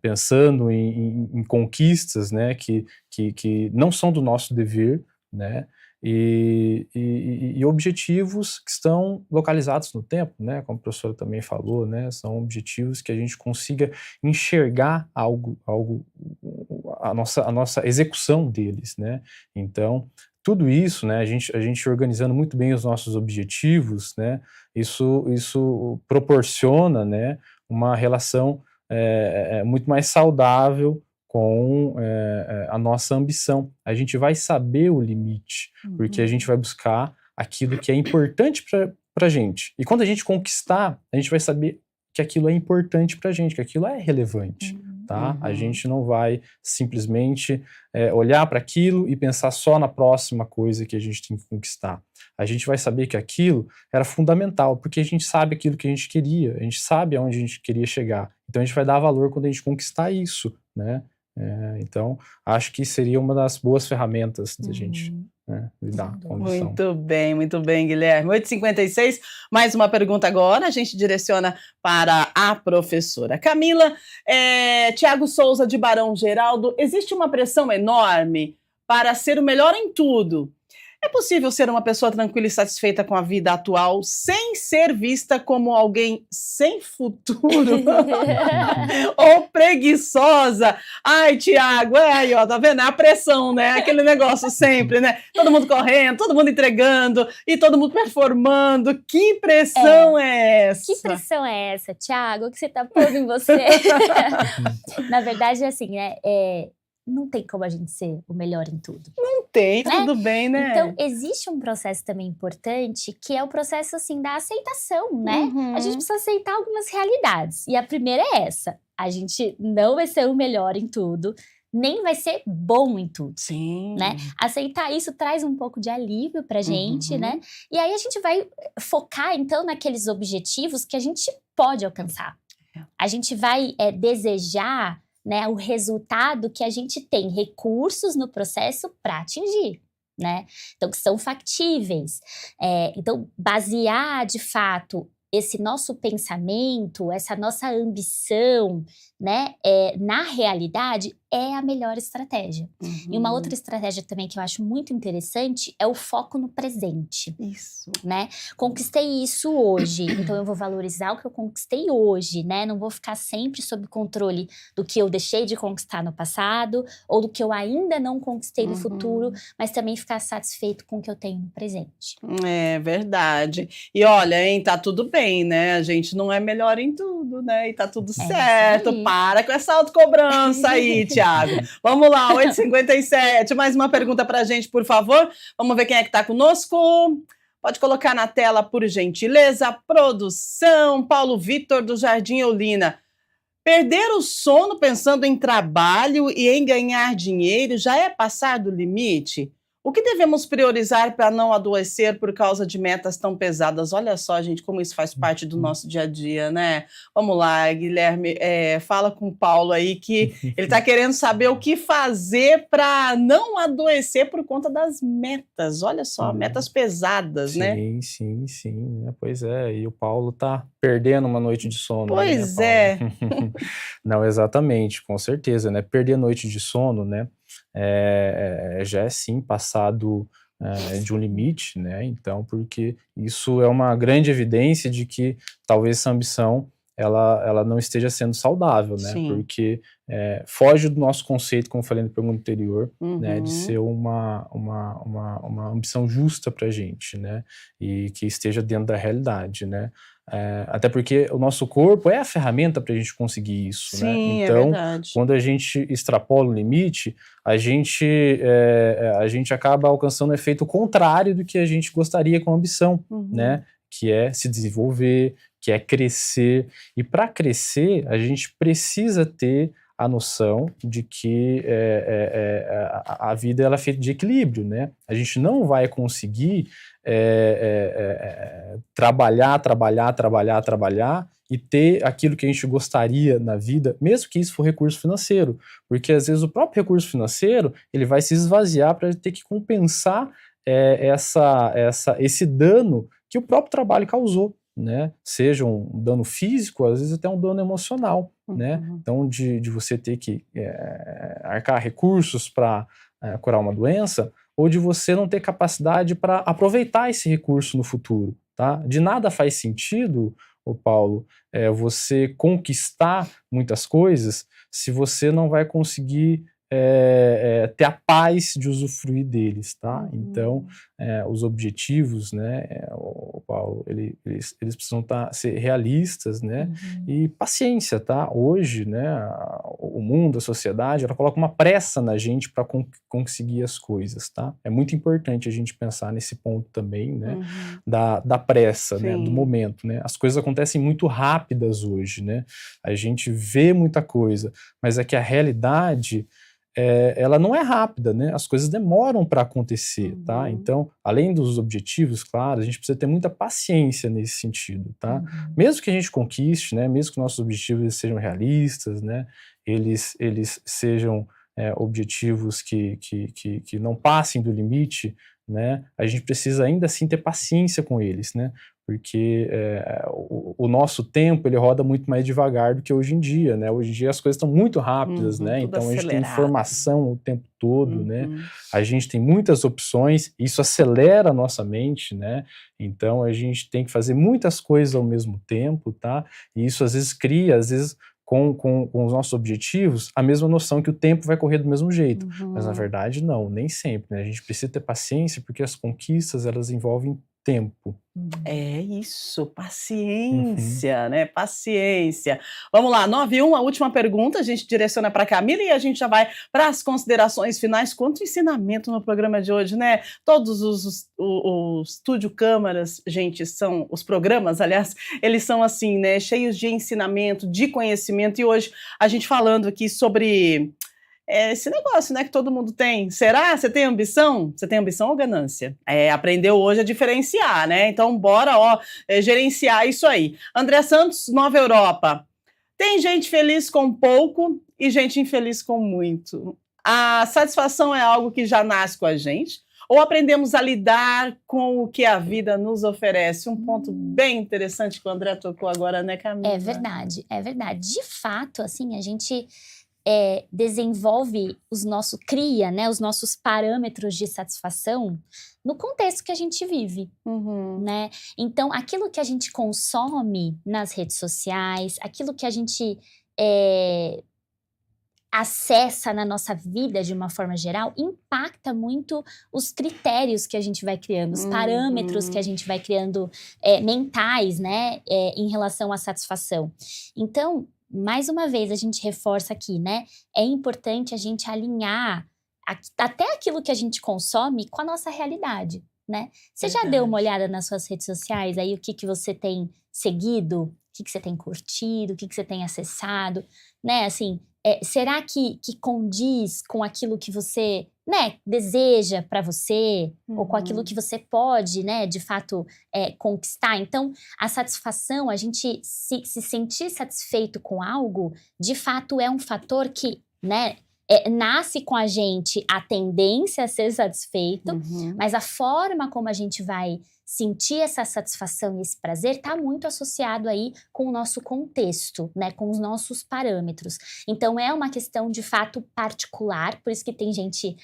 Pensando em conquistas, né? Que não são do nosso dever, né? E objetivos que estão localizados no tempo, né? Como a professora também falou, né? São objetivos que a gente consiga enxergar a nossa execução deles, né? Então, tudo isso, né? A gente organizando muito bem os nossos objetivos, né? Isso proporciona, né? Uma relação muito mais saudável com a nossa ambição. A gente vai saber o limite, porque a gente vai buscar aquilo que é importante para a gente. E quando a gente conquistar, a gente vai saber que aquilo é importante para a gente, que aquilo é relevante, tá? A gente não vai simplesmente olhar para aquilo e pensar só na próxima coisa que a gente tem que conquistar. A gente vai saber que aquilo era fundamental, porque a gente sabe aquilo que a gente queria, a gente sabe aonde a gente queria chegar. Então a gente vai dar valor quando a gente conquistar isso, né? Então, acho que seria uma das boas ferramentas da gente lidar com a ambição. Muito bem, Guilherme. 8h56, mais uma pergunta agora, a gente direciona para a professora Camila. Tiago Souza, de Barão Geraldo, existe uma pressão enorme para ser o melhor em tudo. É possível ser uma pessoa tranquila e satisfeita com a vida atual sem ser vista como alguém sem futuro ou preguiçosa? Ai, Tiago, aí, ó, tá vendo? É a pressão, né? Aquele negócio sempre, né? Todo mundo correndo, todo mundo entregando e todo mundo performando. Que pressão é essa? Que pressão é essa, Tiago? O que você tá pondo em você? Na verdade, assim, não tem como a gente ser o melhor em tudo. Não tem, né? Tudo bem, né? Então, existe um processo também importante, que é o processo, assim, da aceitação, né? A gente precisa aceitar algumas realidades. E a primeira é essa. A gente não vai ser o melhor em tudo, nem vai ser bom em tudo. Sim. Né? Aceitar isso traz um pouco de alívio pra gente, né? E aí a gente vai focar, então, naqueles objetivos que a gente pode alcançar. A gente vai desejar, né, o resultado que a gente tem recursos no processo para atingir, né? Então, que são factíveis. Então, basear, de fato, esse nosso pensamento, essa nossa ambição, né, na realidade, é a melhor estratégia. E uma outra estratégia também que eu acho muito interessante é o foco no presente. Isso. Né? Conquistei isso hoje, então eu vou valorizar o que eu conquistei hoje, né? Não vou ficar sempre sob controle do que eu deixei de conquistar no passado ou do que eu ainda não conquistei no futuro, mas também ficar satisfeito com o que eu tenho no presente. É verdade. E olha, hein, tá tudo bem, né? A gente não é melhor em tudo, né? E tá tudo certo. Para com essa autocobrança aí, Tiago. Vamos lá, 8h57. Mais uma pergunta pra gente, por favor. Vamos ver quem é que tá conosco. Pode colocar na tela, por gentileza. Produção, Paulo Vitor, do Jardim Eulina. Perder o sono pensando em trabalho e em ganhar dinheiro já é passar do limite? O que devemos priorizar para não adoecer por causa de metas tão pesadas? Olha só, gente, como isso faz parte do nosso dia a dia, né? Vamos lá, Guilherme, fala com o Paulo aí que ele está querendo saber o que fazer para não adoecer por conta das metas. Olha só, metas pesadas, sim, né? Sim, né? Pois é, e o Paulo tá perdendo uma noite de sono. Pois né, Paulo? Não, exatamente, com certeza, né? Perder a noite de sono, né? Já é sim passado de um limite, né? Então, porque isso é uma grande evidência de que talvez essa ambição ela não esteja sendo saudável, né? Sim. Porque foge do nosso conceito, como eu falei na pergunta anterior, né? De Uhum. ser uma ambição justa para a gente, né? E que esteja dentro da realidade, né? Até porque o nosso corpo é a ferramenta para a gente conseguir isso, né? Sim, é Então, verdade. quando a gente extrapola o limite, a gente acaba alcançando um efeito contrário do que a gente gostaria com a ambição, né? Que é se desenvolver, que é crescer. E para crescer, a gente precisa ter a noção de que a vida ela é feita de equilíbrio, né? A gente não vai conseguir trabalhar e ter aquilo que a gente gostaria na vida, mesmo que isso for recurso financeiro, porque às vezes o próprio recurso financeiro ele vai se esvaziar para ter que compensar esse dano que o próprio trabalho causou, né? Seja um dano físico, às vezes até um dano emocional, né? Então, de você ter que arcar recursos para curar uma doença, ou de você não ter capacidade para aproveitar esse recurso no futuro, tá? De nada faz sentido, Paulo, você conquistar muitas coisas se você não vai conseguir ter a paz de usufruir deles, tá? Então, os objetivos, né, Paulo, eles precisam ser realistas, né, e paciência, tá? Hoje, né, o mundo, a sociedade, ela coloca uma pressa na gente para conseguir as coisas, tá? É muito importante a gente pensar nesse ponto também, né, da pressa, né, do momento, né? As coisas acontecem muito rápidas hoje, né? A gente vê muita coisa, mas é que a realidade ela não é rápida, né? As coisas demoram para acontecer, tá? Então, além dos objetivos, claro, a gente precisa ter muita paciência nesse sentido, tá? Mesmo que a gente conquiste, né? Mesmo que nossos objetivos sejam realistas, né? Eles sejam objetivos que não passem do limite, né? A gente precisa ainda assim ter paciência com eles, né? Porque o nosso tempo ele roda muito mais devagar do que hoje em dia, né? Hoje em dia as coisas estão muito rápidas, né? Então a gente tem informação o tempo todo, né? A gente tem muitas opções, isso acelera a nossa mente, né? Então a gente tem que fazer muitas coisas ao mesmo tempo, tá? E isso às vezes cria, com os nossos objetivos, a mesma noção que o tempo vai correr do mesmo jeito. Mas na verdade não, nem sempre, né? A gente precisa ter paciência porque as conquistas elas envolvem tempo. É isso, paciência, né? Paciência. Vamos lá, 9-1, a última pergunta, a gente direciona para a Camila e a gente já vai para as considerações finais. Quanto ensinamento no programa de hoje, né? Todos o Estúdio Câmaras, gente, são os programas, aliás, eles são assim, né? Cheios de ensinamento, de conhecimento. E hoje a gente falando aqui sobre esse negócio, né, que todo mundo tem. Será? Você tem ambição? Você tem ambição ou ganância? Aprendeu hoje a diferenciar, né? Então, bora, gerenciar isso aí. André Santos, Nova Europa. Tem gente feliz com pouco e gente infeliz com muito. A satisfação é algo que já nasce com a gente? Ou aprendemos a lidar com o que a vida nos oferece? Um ponto bem interessante que o André tocou agora, né, Camila? É verdade, é verdade. De fato, assim, a gente desenvolve cria, né, os nossos parâmetros de satisfação no contexto que a gente vive, né? Então, aquilo que a gente consome nas redes sociais, aquilo que a gente acessa na nossa vida de uma forma geral, impacta muito os critérios que a gente vai criando, os parâmetros que a gente vai criando mentais, né, em relação à satisfação. Então, mais uma vez, a gente reforça aqui, né? É importante a gente alinhar até aquilo que a gente consome com a nossa realidade, né? Você já deu uma olhada nas suas redes sociais, aí o que você tem seguido, o que você tem curtido, o que você tem acessado, né? Assim, será que condiz com aquilo que você, né, deseja para você, ou com aquilo que você pode, né, de fato conquistar? Então, a satisfação, a gente se sentir satisfeito com algo, de fato é um fator que, né, nasce com a gente a tendência a ser satisfeito, mas a forma como a gente vai sentir essa satisfação e esse prazer está muito associado aí com o nosso contexto, né, com os nossos parâmetros. Então, é uma questão de fato particular, por isso que tem gente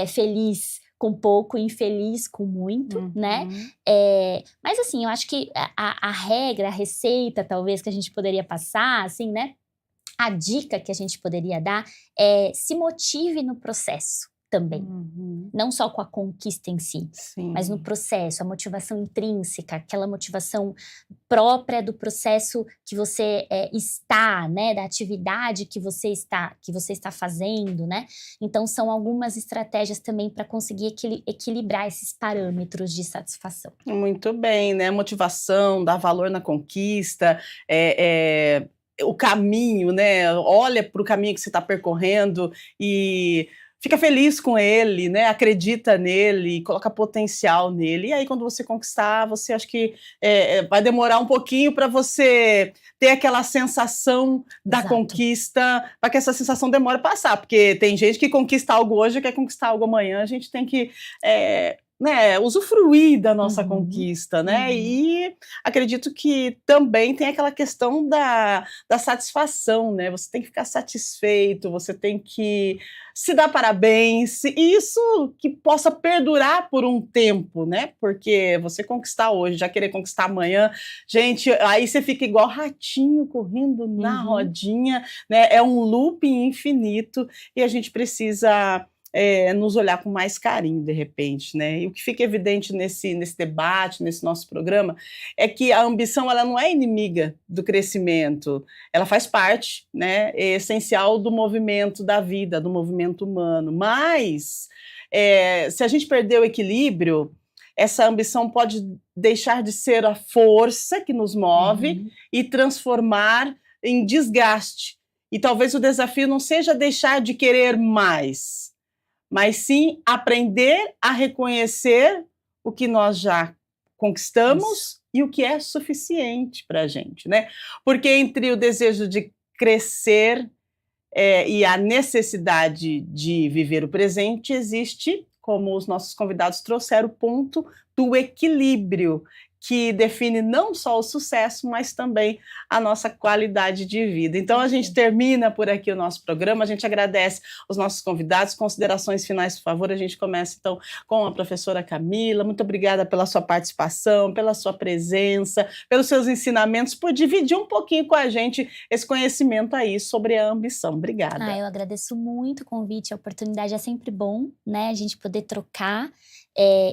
feliz com pouco, infeliz com muito, né? Mas assim, eu acho que a regra, a receita, talvez, que a gente poderia passar, assim, né? A dica que a gente poderia dar é se motive no processo também. Não só com a conquista em si, mas no processo, a motivação intrínseca, aquela motivação própria do processo que você está, né, da atividade que você está fazendo, né? Então, são algumas estratégias também para conseguir equilibrar esses parâmetros de satisfação. Muito bem, né? Motivação, dar valor na conquista, o caminho, né? Olha para o caminho que você está percorrendo e fica feliz com ele, né? Acredita nele, coloca potencial nele. E aí, quando você conquistar, você acha que vai demorar um pouquinho para você ter aquela sensação da conquista, para que essa sensação demore a passar. Porque tem gente que conquista algo hoje e quer conquistar algo amanhã. A gente tem que usufruir da nossa conquista, né? E acredito que também tem aquela questão da satisfação, né? Você tem que ficar satisfeito, você tem que se dar parabéns, e isso que possa perdurar por um tempo, né? Porque você conquistar hoje, já querer conquistar amanhã, gente, aí você fica igual ratinho correndo na rodinha, né? É um looping infinito e a gente precisa nos olhar com mais carinho, de repente, né? E o que fica evidente nesse debate, nesse nosso programa, é que a ambição, ela não é inimiga do crescimento, ela faz parte, né? É essencial do movimento da vida, do movimento humano, mas se a gente perder o equilíbrio, essa ambição pode deixar de ser a força que nos move e transformar em desgaste. E talvez o desafio não seja deixar de querer mais, mas sim aprender a reconhecer o que nós já conquistamos e o que é suficiente para a gente, né? Porque entre o desejo de crescer e a necessidade de viver o presente, existe, como os nossos convidados trouxeram, o ponto do equilíbrio, que define não só o sucesso, mas também a nossa qualidade de vida. Então, a gente termina por aqui o nosso programa, a gente agradece os nossos convidados. Considerações finais, por favor. A gente começa, então, com a professora Camila. Muito obrigada pela sua participação, pela sua presença, pelos seus ensinamentos, por dividir um pouquinho com a gente esse conhecimento aí sobre a ambição. Obrigada. Eu agradeço muito o convite, a oportunidade é sempre bom, né? A gente poder trocar,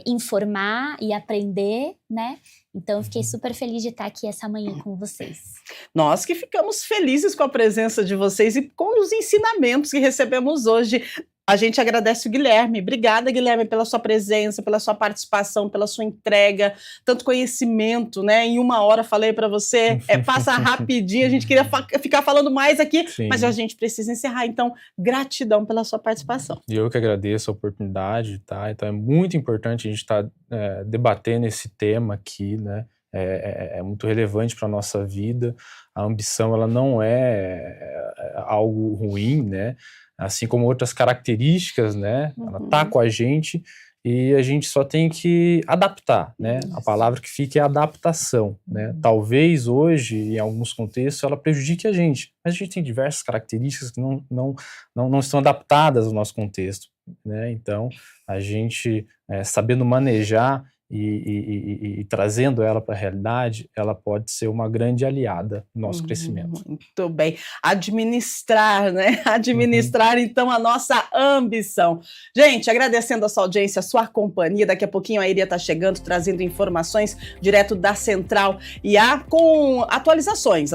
informar e aprender, né? Então, eu fiquei super feliz de estar aqui essa manhã com vocês. Nós que ficamos felizes com a presença de vocês e com os ensinamentos que recebemos hoje. A gente agradece o Guilherme. Obrigada, Guilherme, pela sua presença, pela sua participação, pela sua entrega, tanto conhecimento, né? Em 1 hora falei para você, passa rapidinho, a gente queria ficar falando mais aqui, mas a gente precisa encerrar. Então, gratidão pela sua participação. E eu que agradeço a oportunidade, tá? Então, é muito importante a gente estar debatendo esse tema aqui, né? É muito relevante para a nossa vida. A ambição, ela não é algo ruim, né? Assim como outras características, né? Ela tá com a gente e a gente só tem que adaptar, né? A palavra que fica é adaptação, né? Talvez hoje, em alguns contextos, ela prejudique a gente, mas a gente tem diversas características que não estão adaptadas ao nosso contexto, né? Então, a gente, sabendo manejar e trazendo ela para a realidade, ela pode ser uma grande aliada no nosso crescimento. Muito bem. Administrar, né? Administrar, então, a nossa ambição. Gente, agradecendo a sua audiência, a sua companhia. Daqui a pouquinho a Iria está chegando, trazendo informações direto da Central IA, com atualizações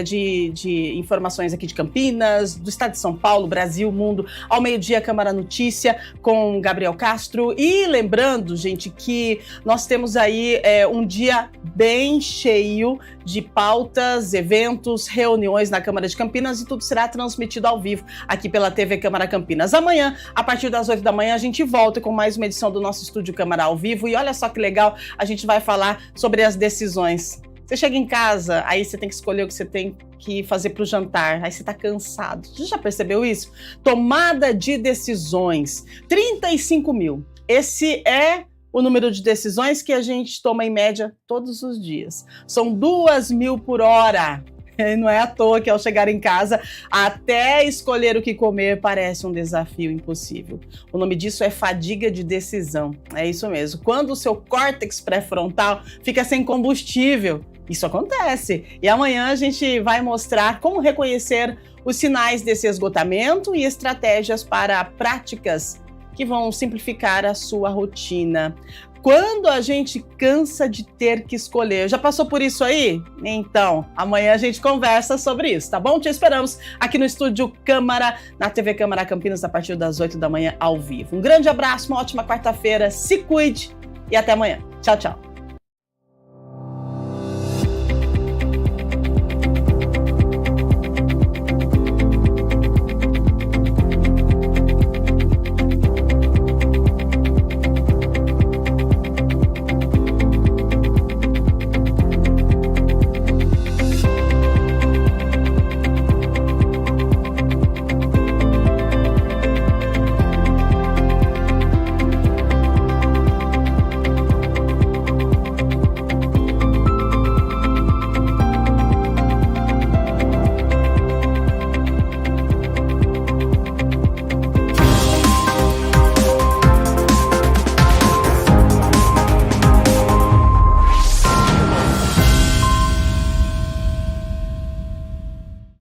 de informações aqui de Campinas, do estado de São Paulo, Brasil, mundo. Ao meio-dia, Câmara Notícia, com Gabriel Castro. E lembrando, gente, que nós temos aí um dia bem cheio de pautas, eventos, reuniões na Câmara de Campinas, e tudo será transmitido ao vivo aqui pela TV Câmara Campinas. Amanhã, a partir das 8 da manhã, a gente volta com mais uma edição do nosso Estúdio Câmara ao vivo, e olha só que legal, a gente vai falar sobre as decisões. Você chega em casa, aí você tem que escolher o que você tem que fazer para o jantar, aí você está cansado. Você já percebeu isso? Tomada de decisões, 35 mil. Esse é o número de decisões que a gente toma em média todos os dias. São 2.000 por hora. E não é à toa que ao chegar em casa, até escolher o que comer parece um desafio impossível. O nome disso é fadiga de decisão. É isso mesmo. Quando o seu córtex pré-frontal fica sem combustível, isso acontece. E amanhã a gente vai mostrar como reconhecer os sinais desse esgotamento e estratégias para práticas que vão simplificar a sua rotina. Quando a gente cansa de ter que escolher, já passou por isso aí? Então, amanhã a gente conversa sobre isso, tá bom? Te esperamos aqui no Estúdio Câmara, na TV Câmara Campinas, a partir das 8 da manhã, ao vivo. Um grande abraço, uma ótima quarta-feira, se cuide e até amanhã. Tchau, tchau.